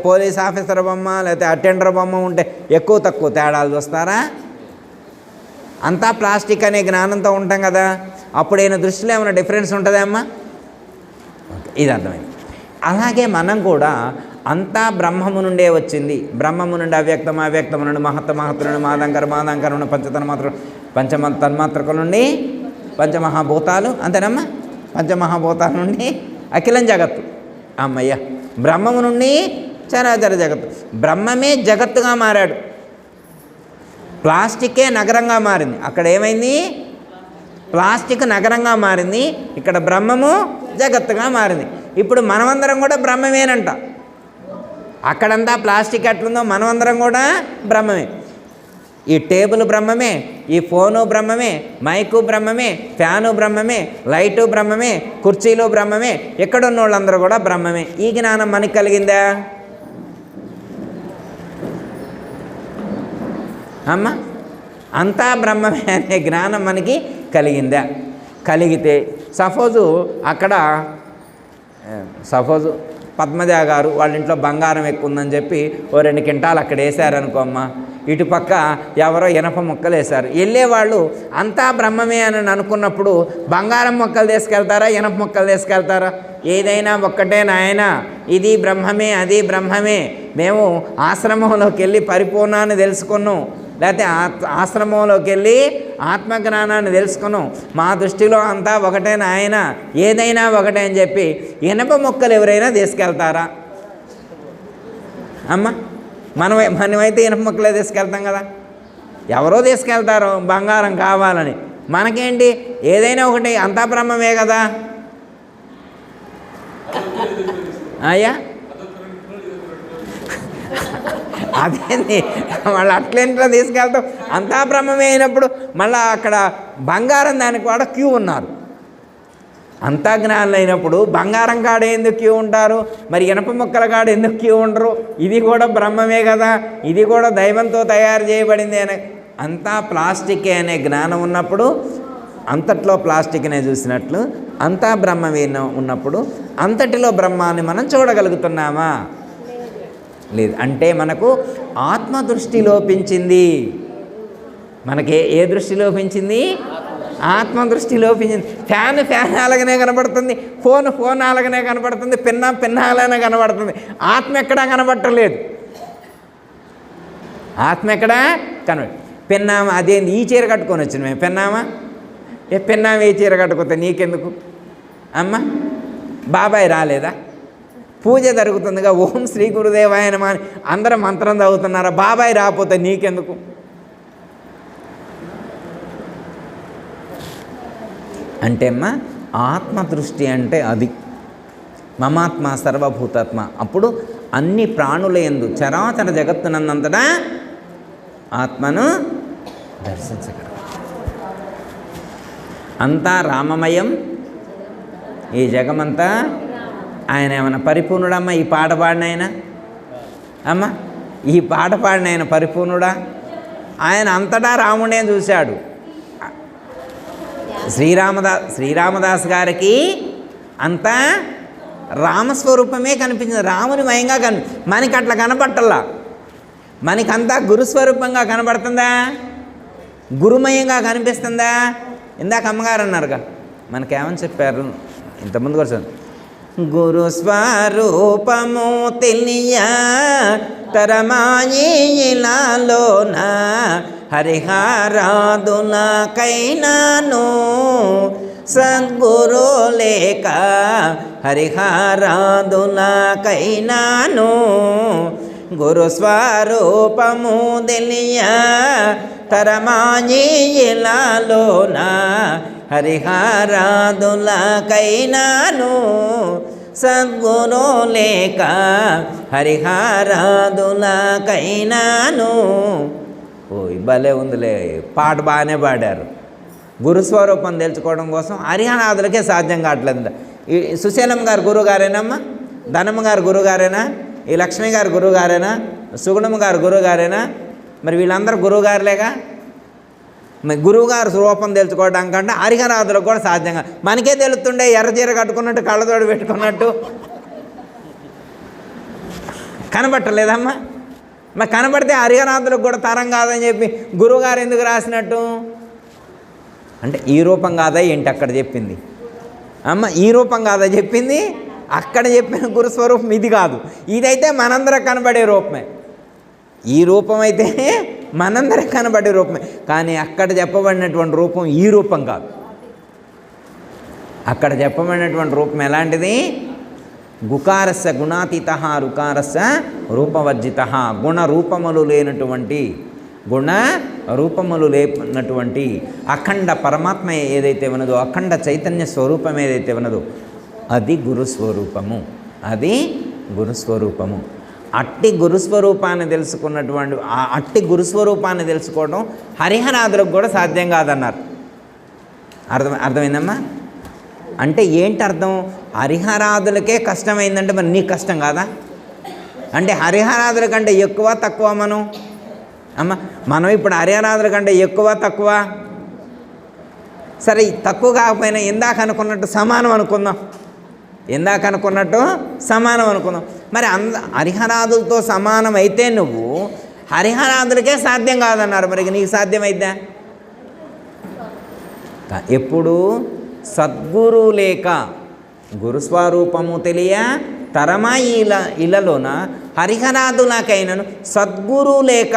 పోలీస్ ఆఫీసర్ బొమ్మ, లేకపోతే అటెండర్ బొమ్మ ఉంటే ఎక్కువ తక్కువ తేడాలు చూస్తారా? అంతా ప్లాస్టిక్ అనే జ్ఞానంతో ఉంటాం కదా. అప్పుడు ఈయన దృష్టిలో ఏమైనా డిఫరెన్స్ ఉంటుందా అమ్మా? ఇది అర్థమైంది. అలాగే మనం కూడా అంతా బ్రహ్మము నుండే వచ్చింది. బ్రహ్మము నుండి అవ్యక్తము నుండి మహత్తు నుండి మాదంకర నుండి తన్మాత్రకుల నుండి పంచమహాభూతాలు, అంతేనమ్మా, పంచమహాభూతాల నుండి అఖిలం జగత్తు. అమ్మయ్య, బ్రహ్మము నుండి చరాచర జగత్తు. బ్రహ్మమే జగత్తుగా మారాడు, ప్లాస్టికే నగరంగా మారింది. అక్కడ ఏమైంది? ప్లాస్టిక్ నగరంగా మారింది, ఇక్కడ బ్రహ్మము జగత్తుగా మారింది. ఇప్పుడు మనమందరం కూడా బ్రహ్మమేనంట. అక్కడంతా ప్లాస్టిక్ ఎట్లుందో మనమందరం కూడా బ్రహ్మమే. ఈ టేబుల్ బ్రహ్మమే, ఈ ఫోను బ్రహ్మమే, మైకు బ్రహ్మమే, ఫ్యాను బ్రహ్మమే, లైటు బ్రహ్మమే, కుర్చీలు బ్రహ్మమే, ఎక్కడున్న వాళ్ళందరూ కూడా బ్రహ్మమే. ఈ జ్ఞానం మనకి కలిగిందా అమ్మ? అంతా బ్రహ్మమే అనే జ్ఞానం మనకి కలిగిందా? కలిగితే సపోజు పద్మజ గారు వాళ్ళ ఇంట్లో బంగారం ఎక్కువ ఉందని చెప్పి ఓ 2 క్వింటాలు అక్కడ వేసారనుకో అమ్మ, ఇటుపక్క ఎవరో ఇనప మొక్కలు వేశారు. వెళ్ళేవాళ్ళు అంతా బ్రహ్మమే అని అనుకున్నప్పుడు బంగారం మొక్కలు తీసుకెళ్తారా, ఇనప మొక్కలు తీసుకెళ్తారా? ఏదైనా ఒక్కటే నాయన, ఇది బ్రహ్మమే, అది బ్రహ్మమే. మేము ఆశ్రమంలోకి వెళ్ళి పరిపూర్ణాన్ని తెలుసుకున్నాం, లేకపోతే ఆశ్రమంలోకి వెళ్ళి ఆత్మజ్ఞానాన్ని తెలుసుకున్నాం. మా దృష్టిలో అంతా ఒకటే నాయన, ఏదైనా ఒకటే అని చెప్పి ఇనప మొక్కలు ఎవరైనా తీసుకెళ్తారా అమ్మ? మనమైతే ఇనప మొక్కలే తీసుకెళ్తాం కదా. ఎవరో తీసుకెళ్తారు బంగారం కావాలని, మనకేంటి ఏదైనా ఒకటి అంతా బ్రహ్మమే కదా. అయ్యా అదేంటి మళ్ళీ అట్లెంట్లో తీసుకెళ్తాం. అంతా బ్రహ్మమే అయినప్పుడు మళ్ళీ అక్కడ బంగారం దానికి కూడా క్యూ ఉన్నారు. అంతా జ్ఞానులు అయినప్పుడు బంగారం కాడ ఎందుకు క్యూ ఉంటారు, మరి ఇనప ముక్కల కాడ ఎందుకు క్యూ ఉండరు? ఇది కూడా బ్రహ్మమే కదా, ఇది కూడా దైవంతో తయారు చేయబడింది అనే అంతా ప్లాస్టికే అనే జ్ఞానం ఉన్నప్పుడు, అంతట్లో ప్లాస్టిక్నే చూసినట్లు అంతా బ్రహ్మమే ఉన్నప్పుడు అంతటిలో బ్రహ్మాన్ని మనం చూడగలుగుతున్నామా? లేదు. అంటే మనకు ఆత్మదృష్టి లోపించింది. మనకి ఏ దృష్టి లోపించింది? ఆత్మదృష్టి లోపించింది. ఫ్యాన్ అలాగనే కనబడుతుంది, ఫోన్ అలాగనే కనబడుతుంది, పిన్న అలాగనే కనబడుతుంది. ఆత్మ ఎక్కడా కనబడటలేదు. ఆత్మ ఎక్కడా పిన్నామా అదేంది ఈ చీర కట్టుకొని వచ్చింది మేము పిన్నామా ఏ చీర కట్టుకోతే నీకెందుకు అమ్మ? బాబాయ్ రాలేదా? పూజ జరుగుతుందిగా, ఓం శ్రీ గురుదేవాయ నమః అని అందరూ మంత్రం చదువుతున్నారా? బాబాయ్ రాకపోతే నీకెందుకు? అంటే అమ్మా ఆత్మదృష్టి అంటే అది. మమాత్మ సర్వభూతాత్మ. అప్పుడు అన్ని ప్రాణుల యందు చరాచర జగత్తునందంతటా ఆత్మను దర్శించగలరు. అంతా రామమయం, ఈ జగమంతా ఆయన. ఏమన్నా పరిపూర్ణుడమ్మ? ఈ పాట పాడిన ఆయన అమ్మ, ఈ పాట పాడిన ఆయన పరిపూర్ణుడా? ఆయన అంతటా రాముడే చూశాడు. శ్రీరామదాస్ గారికి అంతా రామస్వరూపమే కనిపించింది, రాముని మయంగా మనకి అట్లా కనపట్టల్లా. మనకంతా గురుస్వరూపంగా కనబడుతుందా? గురుమయంగా కనిపిస్తుందా? ఇందాక అమ్మగారు అన్నారుగా, మనకేమని చెప్పారు ఇంతకుముందు కూడా గురు స్వరూపము తెలియ తరమాయిలాలోన హరిహరాదులకైనాను సద్గురు లేక హరిహరాదులకైనాను గురు స్వరూపము తెలియ తరమాయిలాలోన హరిహరాదులకైనాను సద్గురు లేక హరిహరాదులకైనాను. ఓయ్ భలే ఉందిలే, పాట బాగానే పాడారు. గురుస్వరూపం తెలుసుకోవడం కోసం హరిహరాదులకే సాధ్యం కావట్లేదు. ఈ సుశీలమ్మ గారు గురువుగారేనమ్మా? ధనమ్మ గారు గురువుగారేనా? ఈ లక్ష్మి గారు గురువుగారేనా? సుగుణమ్మ గారు గురువుగారేనా? మరి వీళ్ళందరూ గురువుగారులేగా. మరి గురువుగారు రూపం తెలుసుకోవడానికంటే హరిహరాదులకు కూడా సాధ్యంగా. మనకే తెలుస్తుండే ఎర్రచీర కట్టుకున్నట్టు కళ్ళతోడు పెట్టుకున్నట్టు కనబట్టలేదమ్మా. మరి కనబడితే హరిహరాదులకు కూడా తరం కాదని చెప్పి గురువుగారు ఎందుకు రాసినట్టు? అంటే ఈ రూపం కాదా ఏంటి అక్కడ చెప్పింది అమ్మ? ఈ రూపం కాదా చెప్పింది? అక్కడ చెప్పిన గురుస్వరూపం ఇది కాదు. ఇదైతే మనందరం కనబడే రూపమే. ఈ రూపం అయితే మనందరం కనబడే రూపమే. కానీ అక్కడ చెప్పబడినటువంటి రూపం ఈ రూపం కాదు. అక్కడ చెప్పబడినటువంటి రూపం ఎలాంటిది? గుకారస్య గుణాతీత రుకారస్య రూపవర్జిత. గుణ రూపములు లేనటువంటి అఖండ పరమాత్మ ఏదైతే ఉన్నదో, అఖండ చైతన్య స్వరూపం ఏదైతే ఉన్నదో అది గురుస్వరూపము. అది గురుస్వరూపము. అట్టి గురుస్వరూపాన్ని తెలుసుకున్నటువంటి అట్టి గురుస్వరూపాన్ని తెలుసుకోవడం హరిహరాదులకు కూడా సాధ్యం కాదన్నారు. అర్థమైందమ్మా? అంటే ఏంటి అర్థం? హరిహరాదులకే కష్టమైందంటే మరి నీకు కష్టం కాదా? అంటే హరిహరాదుల కంటే ఎక్కువ తక్కువ మనం ఇప్పుడు హరిహరాదుల కంటే ఎక్కువ తక్కువ సరే, తక్కువ కాకపోయినా ఇందాక అనుకున్నట్టు సమానం అనుకుందాం. మరి హరిహరాదులతో సమానం అయితే నువ్వు హరిహరాదులకే సాధ్యం కాదన్నారు. మరి నీకు సాధ్యమైద్దా? ఎప్పుడు సద్గురు లేక గురుస్వరూపము తెలియ తరమా ఇలలోన హరిహరాదులకైనను సద్గురు లేక,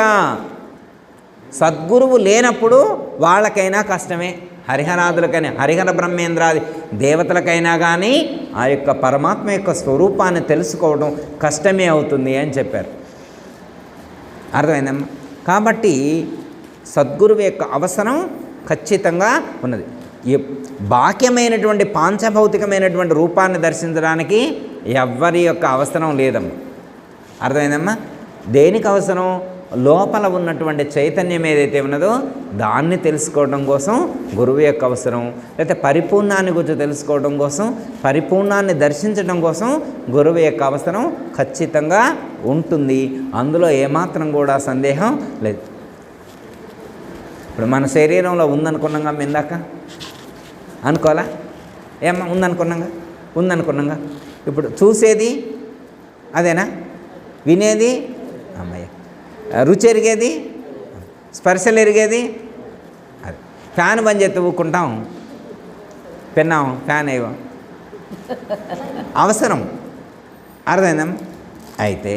సద్గురువు లేనప్పుడు వాళ్ళకైనా కష్టమే. హరిహరాదులకైనా, హరిహర బ్రహ్మేంద్రాది దేవతలకైనా కానీ ఆ యొక్క పరమాత్మ యొక్క స్వరూపాన్ని తెలుసుకోవడం కష్టమే అవుతుంది అని చెప్పారు. అర్థమైందమ్మా? కాబట్టి సద్గురువు యొక్క అవసరం ఖచ్చితంగా ఉన్నది. బాహ్యమైనటువంటి పాంచభౌతికమైనటువంటి రూపాన్ని దర్శించడానికి ఎవ్వరి యొక్క అవసరం లేదమ్మా. అర్థమైందమ్మా? దేనికి అవసరం? లోపల ఉన్నటువంటి చైతన్యం ఏదైతే ఉన్నదో దాన్ని తెలుసుకోవడం కోసం గురువు యొక్క అవసరం, లేకపోతే పరిపూర్ణాన్ని గురించి తెలుసుకోవడం కోసం, పరిపూర్ణాన్ని దర్శించడం కోసం గురువు యొక్క అవసరం ఖచ్చితంగా ఉంటుంది. అందులో ఏమాత్రం కూడా సందేహం లేదు. ఇప్పుడు మన శరీరంలో ఉందనుకున్నాగా ఇందాక, అనుకోవాలా? ఏమ్మా ఉందనుకున్నాగా. ఇప్పుడు చూసేది అదేనా? వినేది అమ్మయ్య, రుచి ఎరిగేది, స్పర్శలు ఎరిగేది అది. ఫ్యాన్ బంద్ చేస్తే ఊక్కుంటాం, పెన్నాం ఫ్యాన్ అయ్యో అవసరం. అర్థమైందమ్మా? అయితే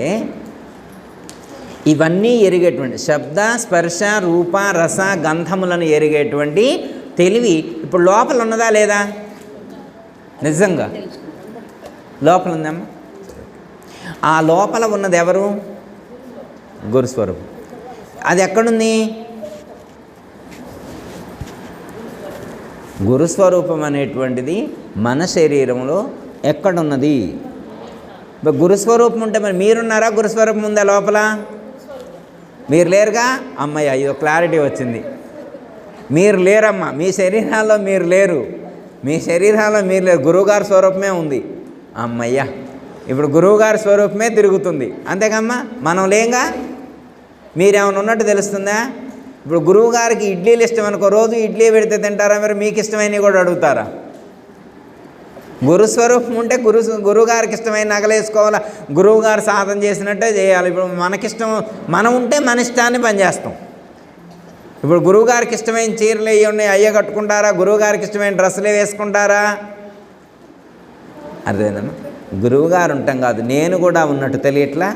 ఇవన్నీ ఎరిగేటువంటి శబ్ద స్పర్శ రూప రస గంధములను ఎరిగేటువంటి తెలివి ఇప్పుడు లోపల ఉన్నదా లేదా? నిజంగా లోపల ఉందమ్మా. ఆ లోపల ఉన్నది ఎవరు? గురుస్వరూపం. అది ఎక్కడుంది? గురుస్వరూపం అనేటువంటిది మన శరీరంలో ఎక్కడున్నది? గురుస్వరూపం ఉంటే మరి మీరున్నారా? గురుస్వరూపం ఉందా లోపల? మీరు లేరుగా. అమ్మయ్య, ఇది క్లారిటీ వచ్చింది. మీరు లేరమ్మా, మీ శరీరాల్లో మీరు లేరు, గురువుగారి స్వరూపమే ఉంది. అమ్మయ్య, ఇప్పుడు గురువుగారి స్వరూపమే తిరుగుతుంది, అంతేకమ్మా. మనం లేంగా. మీరేమైనా ఉన్నట్టు తెలుస్తుందా? ఇప్పుడు గురువుగారికి ఇడ్లీలు ఇష్టం అనుకో, రోజు ఇడ్లీ పెడితే తింటారా? మరి మీకు ఇష్టమైనవి కూడా అడుగుతారా? గురుస్వరూపం ఉంటే గురువుగారికి ఇష్టమైన నగలేసుకోవాలా, గురువుగారు సాధన చేసినట్టే చేయాలి. ఇప్పుడు మనకిష్టం, మనం ఉంటే మన ఇష్టాన్ని పనిచేస్తాం. ఇప్పుడు గురువుగారికి ఇష్టమైన చీరలు అయ్యి ఉన్నాయి, అయ్యే కట్టుకుంటారా? గురువుగారికి ఇష్టమైన డ్రెస్సులే వేసుకుంటారా? అర్థమైందమ్మా? గురువుగారు ఉంటాం కాదు, నేను కూడా ఉన్నట్టు తెలియట్లా,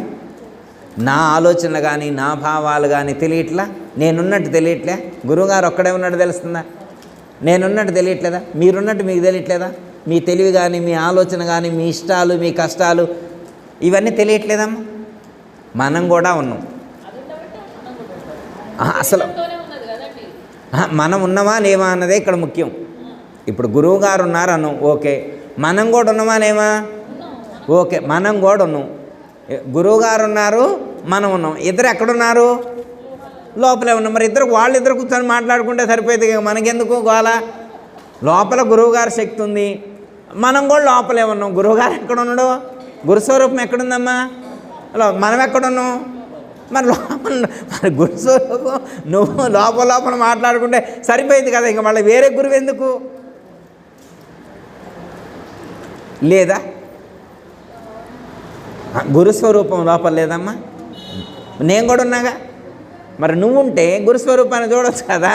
నా ఆలోచనలు కానీ నా భావాలు కానీ తెలియట్లా, నేనున్నట్టు తెలియట్లే. గురువుగారు ఒక్కడే ఉన్నట్టు తెలుస్తుందా? నేనున్నట్టు తెలియట్లేదా? మీరున్నట్టు మీకు తెలియట్లేదా? మీ తెలివి కానీ మీ ఆలోచన కానీ మీ ఇష్టాలు మీ కష్టాలు ఇవన్నీ తెలియట్లేదమ్మా. మనం కూడా ఉన్నాం. అసలు మనం ఉన్నామా లేవా అన్నదే ఇక్కడ ముఖ్యం. ఇప్పుడు గురువుగారు ఉన్నారు అన్నాం, ఓకే. మనం కూడా ఉన్నామా లేమా? ఓకే, మనం కూడా ఉన్నాం. గురువుగారు ఉన్నారు, మనం ఉన్నాం. ఇద్దరు ఎక్కడున్నారు? లోపలే ఉన్నాం. మరి వాళ్ళిద్దరు కూర్చొని మాట్లాడుకుంటే సరిపోయింది, మనకెందుకు గోల? లోపల గురువుగారి శక్తి ఉంది, మనం కూడా లోపలే ఉన్నాం. గురువుగారు ఎక్కడ ఉన్నాడు? గురుస్వరూపం ఎక్కడుందమ్మా? మనం ఎక్కడున్నాం? మరి గురుస్వరూపం నువ్వు లోపల మాట్లాడుకుంటే సరిపోయింది కదా, ఇంకా మళ్ళీ వేరే గురువు ఎందుకు? లేదా గురుస్వరూపం లోపల లేదమ్మా? నేను కూడా ఉన్నాగా. మరి నువ్వు ఉంటే గురుస్వరూపాన్ని చూడవచ్చు కదా.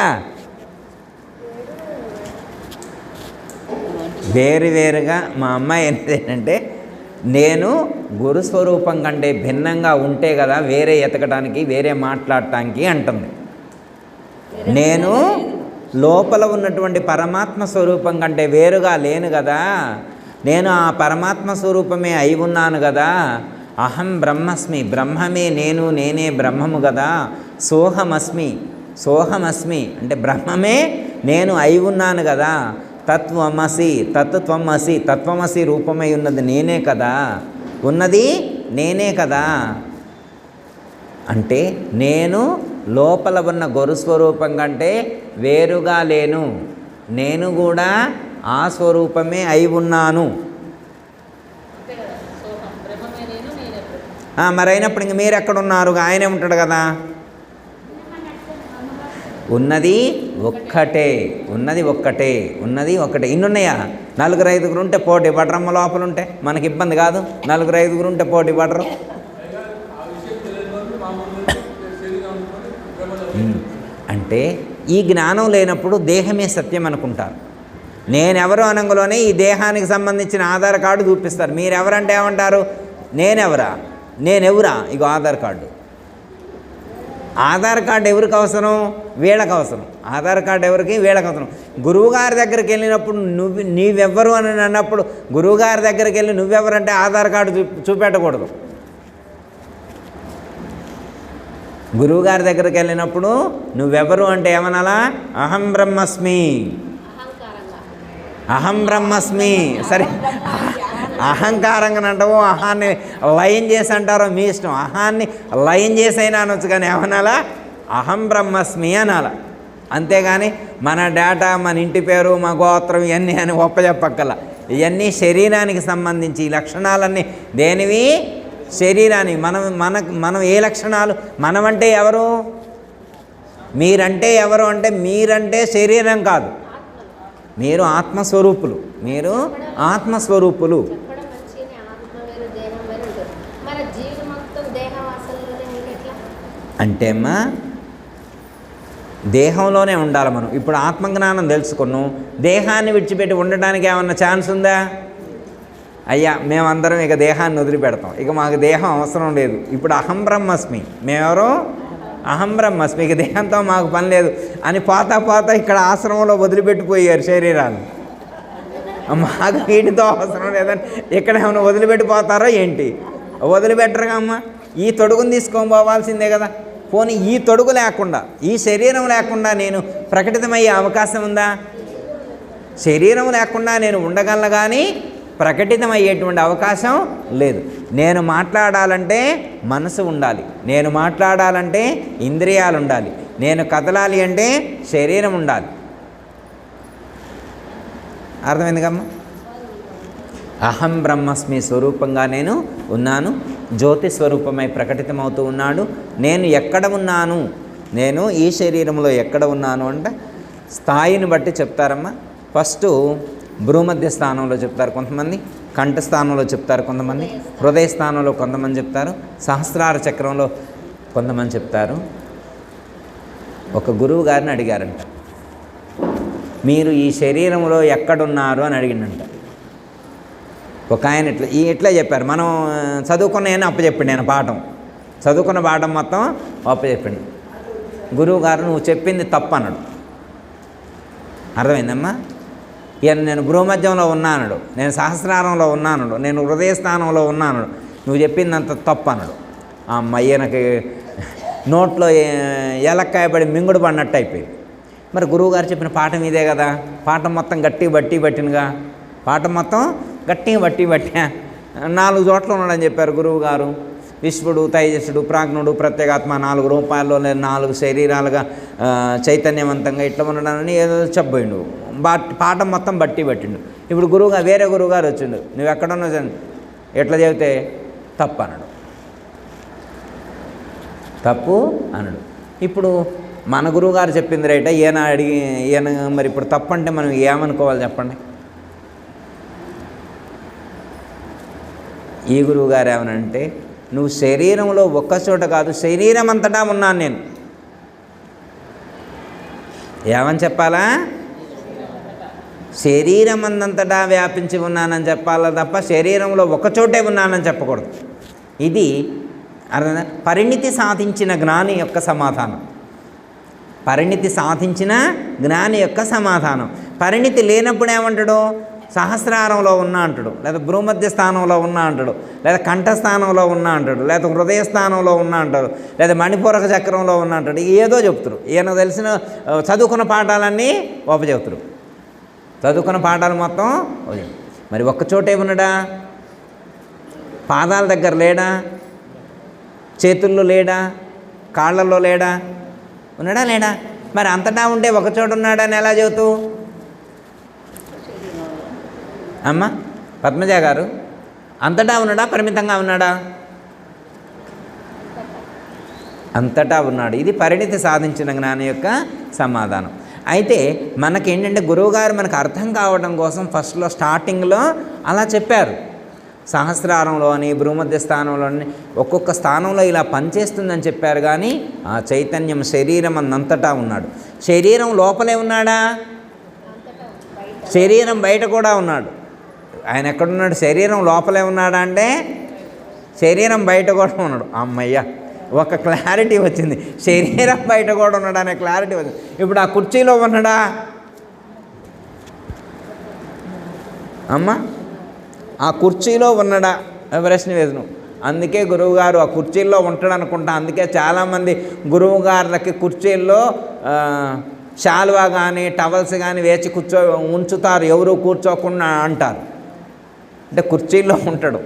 వేరువేరుగా మా అమ్మాయి ఏంటంటే, నేను గురుస్వరూపం కంటే భిన్నంగా ఉంటే కదా వేరే ఎతకడానికి వేరే మాట్లాడటానికి అంటుంది. నేను లోపల ఉన్నటువంటి పరమాత్మ స్వరూపం కంటే వేరుగా లేను కదా, నేను ఆ పరమాత్మ స్వరూపమే అయి ఉన్నాను కదా. అహం బ్రహ్మస్మి, బ్రహ్మమే నేను, నేనే బ్రహ్మము కదా. సోహమస్మి అంటే బ్రహ్మమే నేను అయి ఉన్నాను కదా. తత్వమసి, తత్వమసి రూపమై ఉన్నది నేనే కదా, ఉన్నది నేనే కదా. అంటే నేను లోపల ఉన్న గురుస్వరూపం కంటే వేరుగా లేను, నేను కూడా ఆ స్వరూపమే అయి ఉన్నాను. మరి అయినప్పుడు ఇంక మీరు ఎక్కడున్నారు? ఆయనే ఉంటాడు కదా. ఉన్నది ఒక్కటే. ఇన్నున్నాయా? 4-5 ఉంటే పోటీ పడరమ్మ. లోపల ఉంటే మనకి ఇబ్బంది కాదు. 4-5 ఉంటే పోటీ పడరు. అంటే ఈ జ్ఞానం లేనప్పుడు దేహమే సత్యం అనుకుంటారు. నేనెవరు అనంగలోనే ఈ దేహానికి సంబంధించిన ఆధార్ కార్డు చూపిస్తారు. మీరెవరంటే ఏమంటారు? నేనెవరా? ఇగో ఆధార్ కార్డు. ఆధార్ కార్డు ఎవరికి అవసరం? వీళ్ళకి అవసరం. ఆధార్ కార్డు ఎవరికి? వీళ్ళకి అవసరం. గురువుగారి దగ్గరికి వెళ్ళినప్పుడు నీవెవ్వరు అని అన్నప్పుడు గురువుగారి దగ్గరికి వెళ్ళి నువ్వెవరంటే ఆధార్ కార్డు చూపెట్టకూడదు. గురువుగారి దగ్గరికి వెళ్ళినప్పుడు నువ్వెవరు అంటే ఏమనాలా? అహం బ్రహ్మస్మి, అహం బ్రహ్మస్మి. సరే, అహంకారంగా అంటావు, అహాన్ని లయం చేసి అంటారో మీ ఇష్టం. అహాన్ని లయం చేసి అయినా అనొచ్చు, కానీ ఏమనాలా? అహం బ్రహ్మస్మి అనాల. అంతేగాని మన డేటా, మన ఇంటి పేరు, మా గోత్రం ఇవన్నీ అని ఒప్పచెప్పక్కల. ఇవన్నీ శరీరానికి సంబంధించి ఈ లక్షణాలన్నీ దేనివి? శరీరానికి. మనం ఏ లక్షణాలు? మనమంటే ఎవరు? మీరంటే ఎవరు అంటే మీరంటే శరీరం కాదు, మీరు ఆత్మస్వరూపులు. మీరు ఆత్మస్వరూపులు. అంటే అమ్మా దేహంలోనే ఉండాలి మనం. ఇప్పుడు ఆత్మజ్ఞానం తెలుసుకున్నాం, దేహాన్ని విడిచిపెట్టి ఉండడానికి ఏమన్నా ఛాన్స్ ఉందా? అయ్యా మేమందరం ఇక దేహాన్ని వదిలిపెడతాం, ఇక మాకు దేహం అవసరం లేదు. ఇప్పుడు అహం బ్రహ్మస్మి, మేమెవరో అహం బ్రహ్మస్మి, ఇక దేహంతో మాకు పని లేదు అని పోతా ఇక్కడ ఆశ్రమంలో వదిలిపెట్టిపోయారు శరీరాన్ని. మాకు వీటితో అవసరం లేదని ఇక్కడ ఏమైనా వదిలిపెట్టిపోతారో ఏంటి? వదిలిపెట్టరుగా అమ్మ. ఈ తొడుగుని తీసుకొని పోవాల్సిందే కదా. పోనీ ఈ తొడుగు లేకుండా, ఈ శరీరం లేకుండా నేను ప్రకటితమయ్యే అవకాశం ఉందా? శరీరం లేకుండా నేను ఉండగలను, కానీ ప్రకటితమయ్యేటువంటి అవకాశం లేదు. నేను మాట్లాడాలంటే మనసు ఉండాలి, నేను మాట్లాడాలంటే ఇంద్రియాలు ఉండాలి, నేను కదలాలి అంటే శరీరం ఉండాలి. అర్థమైంది కమ్మా? అహం బ్రహ్మస్మి స్వరూపంగా నేను ఉన్నాను, జ్యోతి స్వరూపమై ప్రకటితమవుతూ ఉన్నాడు. నేను ఎక్కడ ఉన్నాను, నేను ఈ శరీరంలో ఎక్కడ ఉన్నాను అంటే స్థాయిని బట్టి చెప్తారమ్మా. ఫస్ట్ భ్రూమధ్య స్థానంలో చెప్తారు కొంతమంది, కంఠస్థానంలో చెప్తారు కొంతమంది, హృదయ స్థానంలో కొంతమంది చెప్తారు, సహస్రార చక్రంలో కొంతమంది చెప్తారు. ఒక గురువు గారిని అడిగారంట, మీరు ఈ శరీరంలో ఎక్కడున్నారు అని అడిగిందంట. ఒక ఆయన ఇట్లా చెప్పారు. మనం చదువుకున్న ఆయన అప్పచెప్పిండు, నేను పాఠం చదువుకున్న పాఠం మొత్తం అప్పచెప్పిండు. గురువు గారు నువ్వు చెప్పింది తప్పు అన్నాడు. అర్థమైందమ్మా? ఇక నేను భ్రూమధ్యంలో ఉన్నానడు, నేను సహస్రారంలో ఉన్నానడు, నేను హృదయస్థానంలో ఉన్నాను, నువ్వు చెప్పిందంత తప్పు అన్నాడు. ఆ అయ్యనకి నోట్లో ఏలక్కాయ పడి మింగుడు పడినట్టు అయిపోయింది. మరి గురువుగారు చెప్పిన పాఠం ఇదే కదా, పాఠం మొత్తం గట్టి పట్టినగా, పాఠం మొత్తం గట్టిగా బట్టా 4 చోట్ల ఉన్నాడని చెప్పారు గురువుగారు. విశ్వడు, తైజసుడు, ప్రాజ్ఞుడు, ప్రత్యేగాత్మ 4 రూపాయల్లో 4 శరీరాలుగా చైతన్యవంతంగా ఇట్లా ఉండడాన్ని ఏదో చెప్పబోయిండు. పాఠం మొత్తం పట్టిండు. ఇప్పుడు వేరే గురువుగారు వచ్చిండు, నువ్వు ఎక్కడున్నా ఎట్లా చెబితే తప్పు అన్నాడు. ఇప్పుడు మన గురువుగారు చెప్పింది రైట, ఈయన మరి ఇప్పుడు తప్పు అంటే మనం ఏమనుకోవాలి చెప్పండి? ఈ గురువుగారు ఏమనంటే, నువ్వు శరీరంలో ఒక్కచోట కాదు, శరీరం అంతటా ఉన్నాను నేను. ఏమని చెప్పాలా? శరీరం అంతటా వ్యాపించి ఉన్నానని చెప్పాలా తప్ప శరీరంలో ఒకచోటే ఉన్నానని చెప్పకూడదు. ఇది పరిణితి సాధించిన జ్ఞాని యొక్క సమాధానం. పరిణితి సాధించిన జ్ఞాని యొక్క సమాధానం. పరిణితి లేనప్పుడు ఏమంటాడు? సహస్రారంలో ఉన్నా అంటాడు, లేదా భ్రూమధ్య స్థానంలో ఉన్నా అంటాడు, లేదా కంఠస్థానంలో ఉన్నా అంటాడు, లేదా హృదయ స్థానంలో ఉన్నా అంటాడు, లేదా మణిపూరక చక్రంలో ఉన్నా అంటాడు. ఏదో చెప్తారు. ఈయన తెలిసిన చదువుకున్న పాఠాలన్నీ చెప్తారు. చదువుకున్న పాఠాలు మొత్తం మరి ఒక్కచోటే ఉన్నాడా? పాదాల దగ్గర లేడా? చేతుల్లో లేడా? కాళ్ళల్లో లేడా? ఉన్నాడా లేడా? మరి అంతటా ఉంటే ఒకచోట ఉన్నాడని ఎలా చెబుతూ? అమ్మ పద్మజ గారు, అంతటా ఉన్నాడా, పరిమితంగా ఉన్నాడా? అంతటా ఉన్నాడు. ఇది పరిణితి సాధించిన జ్ఞాని యొక్క సమాధానం. అయితే మనకేంటంటే గురువుగారు మనకు అర్థం కావడం కోసం ఫస్ట్లో స్టార్టింగ్లో అలా చెప్పారు. సహస్రారంలోని, భ్రూమధ్య స్థానంలోని ఒక్కొక్క స్థానంలో ఇలా పనిచేస్తుందని చెప్పారు. కానీ ఆ చైతన్యం శరీరం అంతటా ఉన్నాడు. శరీరం లోపలే ఉన్నాడా? శరీరం బయట కూడా ఉన్నాడు. ఆయన ఎక్కడున్నాడు? శరీరం లోపలే ఉన్నాడా అంటే శరీరం బయట కూడా ఉన్నాడు. అమ్మయ్య, ఒక క్లారిటీ వచ్చింది. శరీరం బయట కూడా ఉన్నాడు అనే క్లారిటీ వచ్చింది. ఇప్పుడు ఆ కుర్చీలో ఉన్నాడా అమ్మ? ఆ కుర్చీలో ఉన్నాడా? ప్రశ్న వేదను. అందుకే గురువుగారు ఆ కుర్చీల్లో ఉంటాడు అనుకుంటా. అందుకే చాలామంది గురువుగారులకి కుర్చీల్లో శాలువా కానీ టవల్స్ కానీ వేచి ఉంచుతారు, ఎవరు కూర్చోకుండా అంటారు. అంటే కుర్చీల్లో ఉంటాడు.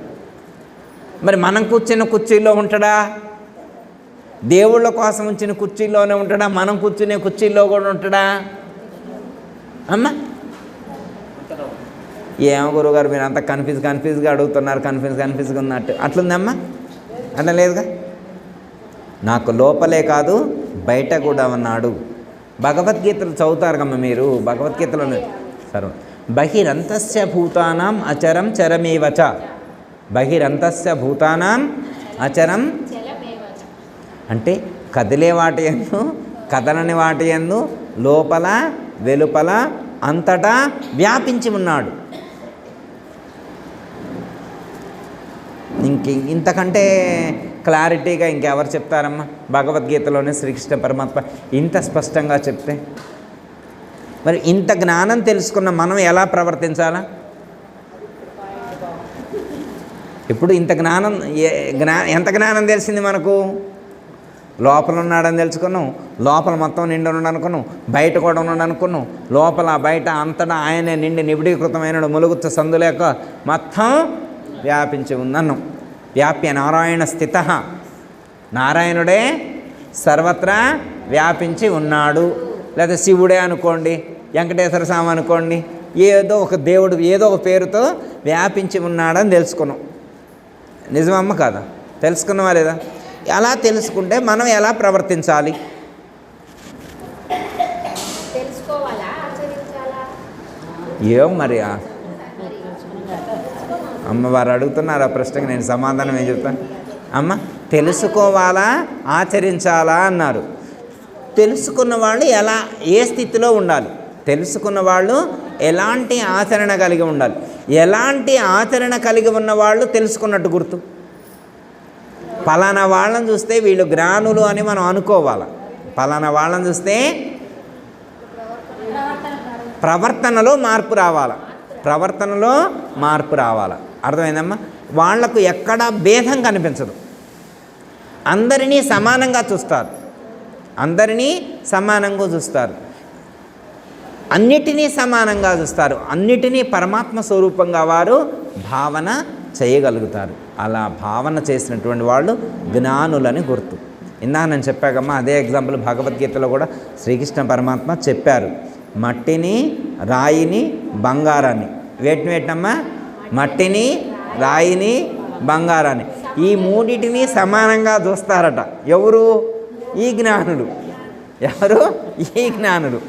మరి మనం కూర్చున్న కుర్చీల్లో ఉంటాడా? దేవుళ్ళ కోసం ఉంచిన కుర్చీల్లోనే ఉంటాడా? మనం కూర్చునే కుర్చీల్లో కూడా ఉంటాడా? అమ్మా ఏమో గురువుగారు మీరు అంత కన్ఫ్యూజ్గా అడుగుతున్నారు, కన్ఫ్యూజ్గా ఉన్నట్టు. అట్లుందమ్మా? అట్లా లేదుగా. నాకు లోపలే కాదు బయట కూడా ఉన్నాడు. భగవద్గీతలు చదువుతారు కమ్మ మీరు. భగవద్గీతలో సర్వం బహిరంతస్య భూతానాం అచరం చరమేవచ. బహిరంతస్య భూతానాం అచరం అంటే కదిలే వాటి యందు కదలని వాటి యందు లోపల వెలుపల అంతటా వ్యాపించి ఉన్నాడు. ఇంతకంటే క్లారిటీగా ఇంకెవరు చెప్తారమ్మా? భగవద్గీతలోనే శ్రీకృష్ణ పరమాత్మ ఇంత స్పష్టంగా చెప్తే. మరి ఇంత జ్ఞానం తెలుసుకున్న మనం ఎలా ప్రవర్తించాలా? ఇప్పుడు ఇంత జ్ఞానం ఎంత జ్ఞానం తెలిసింది మనకు? లోపల ఉన్నాడని తెలుసుకున్నాం, లోపల మొత్తం నిండి ఉన్నాడు అనుకున్నాం, బయట కూడా ఉన్నాడు అనుకున్నాం, లోపల బయట అంతటా ఆయనే నిండి నిబిడీకృతమైన ములుగుచ్చ సందులేక మొత్తం వ్యాపించి ఉందన్నాం. వ్యాప్య నారాయణ స్థిత, నారాయణుడే సర్వత్రా వ్యాపించి ఉన్నాడు. లేదా శివుడే అనుకోండి, వెంకటేశ్వర స్వామి అనుకోండి, ఏదో ఒక దేవుడు ఏదో ఒక పేరుతో వ్యాపించి ఉన్నాడని తెలుసుకున్నాం. నిజమమ్మ కాదా? తెలుసుకున్నావా లేదా? అలా తెలుసుకుంటే మనం ఎలా ప్రవర్తించాలి? ఏం మరి అమ్మవారు అడుగుతున్నారు ఆ ప్రశ్నకి నేను సమాధానం ఏం చెప్తాను? అమ్మ తెలుసుకోవాలా ఆచరించాలా అన్నారు. తెలుసుకున్న వాళ్ళు ఎలా ఏ స్థితిలో ఉండాలి? తెలుసుకున్న వాళ్ళు ఎలాంటి ఆచరణ కలిగి ఉండాలి? ఎలాంటి ఆచరణ కలిగి ఉన్న వాళ్ళు తెలుసుకున్నట్టు గుర్తు? పలానా వాళ్ళని చూస్తే వీళ్ళు జ్ఞానులు అని మనం అనుకోవాలి. పలానా వాళ్ళని చూస్తే ప్రవర్తనలో మార్పు రావాలి. ప్రవర్తనలో మార్పు రావాలి. అర్థమైందమ్మా? వాళ్లకు ఎక్కడా భేదం కనిపించదు. అందరినీ సమానంగా చూస్తారు. అందరినీ సమానంగా చూస్తారు. అన్నిటినీ సమానంగా చూస్తారు. అన్నిటినీ పరమాత్మ స్వరూపంగా వారు భావన చేయగలుగుతారు. అలా భావన చేసినటువంటి వాళ్ళు జ్ఞానులని గుర్తు. ఇందాక నేను చెప్పాకమ్మా, అదే ఎగ్జాంపుల్ భగవద్గీతలో కూడా శ్రీకృష్ణ పరమాత్మ చెప్పారు. మట్టిని, రాయిని, బంగారాన్ని. వేటినమ్మా? మట్టిని, రాయిని, బంగారాన్ని. ఈ మూడింటిని సమానంగా చూస్తారట. ఎవరు? ఈ జ్ఞానులు. ఎవరు? ఈ జ్ఞానులు.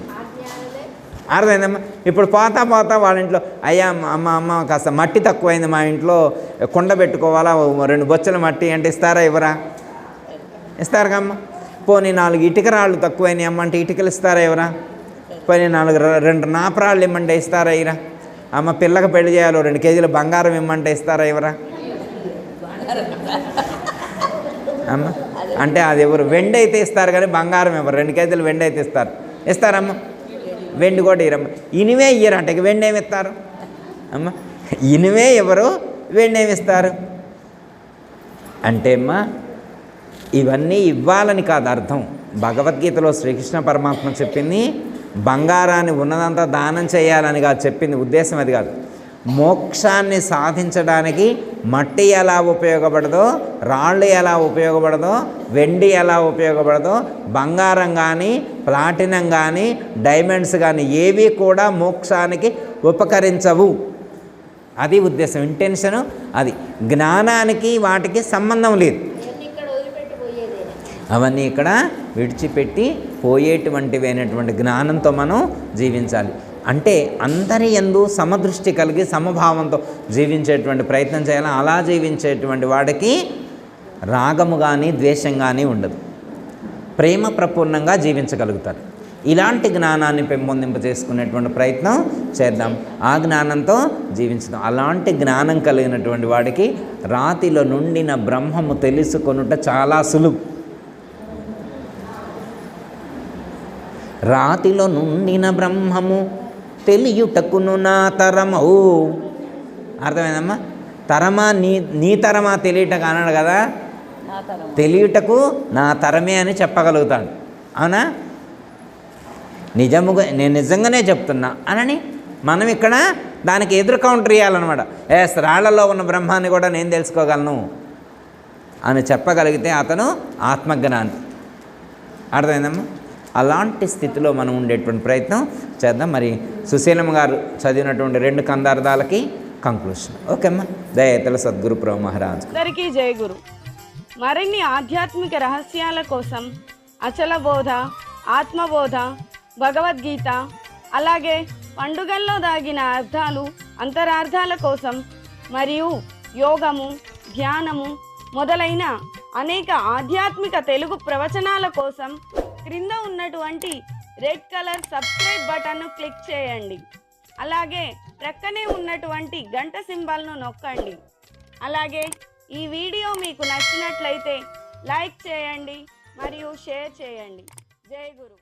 అర్థమైందమ్మా? ఇప్పుడు పోతా వాళ్ళ ఇంట్లో అయ్యా అమ్మ కాస్త మట్టి తక్కువైంది, మా ఇంట్లో కుండ పెట్టుకోవాలా, 2 బొచ్చల మట్టి అంటే ఇస్తారా? ఇవ్వరా? ఇస్తారు కమ్మ. పోనీ 4 ఇటుక రాళ్ళు తక్కువైనాయి అమ్మ అంటే ఇటుకలు ఇస్తారా? ఇవ్వరా? పోనీ 2 నాపరాళ్ళు ఇమ్మంటే ఇస్తారా? ఇరా? అమ్మ పిల్లకి పెళ్లి చేయాలి, 2 కేజీల బంగారం ఇమ్మంటే ఇస్తారా? ఇవ్వరా? అమ్మ అంటే అది ఎవరు? వెండి అయితే ఇస్తారు కానీ బంగారం ఎవరు? 2 కేజీలు వెండి అయితే ఇస్తారు. ఇస్తారమ్మ? వెండి కూడా ఇరమ్మ. ఇనివే ఇయ్యరంట, ఇక వెండి ఏమి ఇస్తారు అమ్మ? ఇనివే ఎవరు, వెండి ఏమి ఇస్తారు అంటే అమ్మ ఇవన్నీ ఇవ్వాలని కాదు అర్థం. భగవద్గీతలో శ్రీకృష్ణ పరమాత్మ చెప్పింది బంగారాన్ని ఉన్నదంతా దానం చేయాలని కాదు చెప్పింది. ఉద్దేశం అది కాదు. మోక్షాన్ని సాధించడానికి మట్టి ఎలా ఉపయోగపడదో, రాళ్ళు ఎలా ఉపయోగపడదో, వెండి ఎలా ఉపయోగపడదో, బంగారం కానీ ప్లాటినం కానీ డైమండ్స్ కానీ ఏవి కూడా మోక్షానికి ఉపకరించవు. అది ఉద్దేశం, ఇంటెన్షను అది. జ్ఞానానికి వాటికి సంబంధం లేదు. అవన్నీ ఇక్కడ విడిచిపెట్టి పోయేటువంటివి అయినటువంటి జ్ఞానంతో మనం జీవించాలి. అంటే అందరి యందు సమదృష్టి కలిగి సమభావంతో జీవించేటువంటి ప్రయత్నం చేయాలి. అలా జీవించేటువంటి వాడికి రాగము కానీ ద్వేషం కానీ ఉండదు. ప్రేమ ప్రపూర్ణంగా జీవించగలుగుతారు. ఇలాంటి జ్ఞానాన్ని పెంపొందింప చేసుకునేటువంటి ప్రయత్నం చేద్దాం. ఆ జ్ఞానంతో జీవించుదాం. అలాంటి జ్ఞానం కలిగినటువంటి వాడికి రాతిలో నుండిన బ్రహ్మము తెలుసుకొనుట చాలా సులువు. రాతిలో నుండిన బ్రహ్మము తెలియుటకును నా తరమౌ. అర్థమైందమ్మా? తరమా నీ తరమా తెలియటకు అన్నాడు కదా, తెలియటకు నా తరమే అని చెప్పగలుగుతాడు. అవునా? నేను నిజంగానే చెప్తున్నా అనని మనం ఇక్కడ దానికి ఎదురు కౌంటర్ ఇవ్వాలన్నమాట. రాళ్లలో ఉన్న బ్రహ్మాన్ని కూడా నేను తెలుసుకోగలను అని చెప్పగలిగితే అతను ఆత్మజ్ఞాని. అర్థమైందమ్మా? అలాంటి స్థితిలో మనం ఉండేటువంటి ప్రయత్నం చేద్దాం. మరి సుశీలమ్మ గారు చదివినటువంటి 2 కందార్థాలకి కంక్లూషన్. ఓకే అమ్మా. దయతల సద్గురు ప్రభు మహారాజ్ అందరికీ జై గురు. మరిన్ని ఆధ్యాత్మిక రహస్యాల కోసం అచల బోధ, ఆత్మబోధ, భగవద్గీత, అలాగే పండుగల్లో దాగిన అర్థాలు, అంతరార్థాల కోసం మరియు యోగము, ధ్యానము మొదలైన అనేక ఆధ్యాత్మిక తెలుగు ప్రవచనాల కోసం క్రింద ఉన్నటువంటి రెడ్ కలర్ సబ్స్క్రైబ్ బటన్ను క్లిక్ చేయండి. అలాగే ప్రక్కనే ఉన్నటువంటి గంట సింబల్ను నొక్కండి. అలాగే ఈ వీడియో మీకు నచ్చినట్లయితే లైక్ చేయండి మరియు షేర్ చేయండి. జై గురు.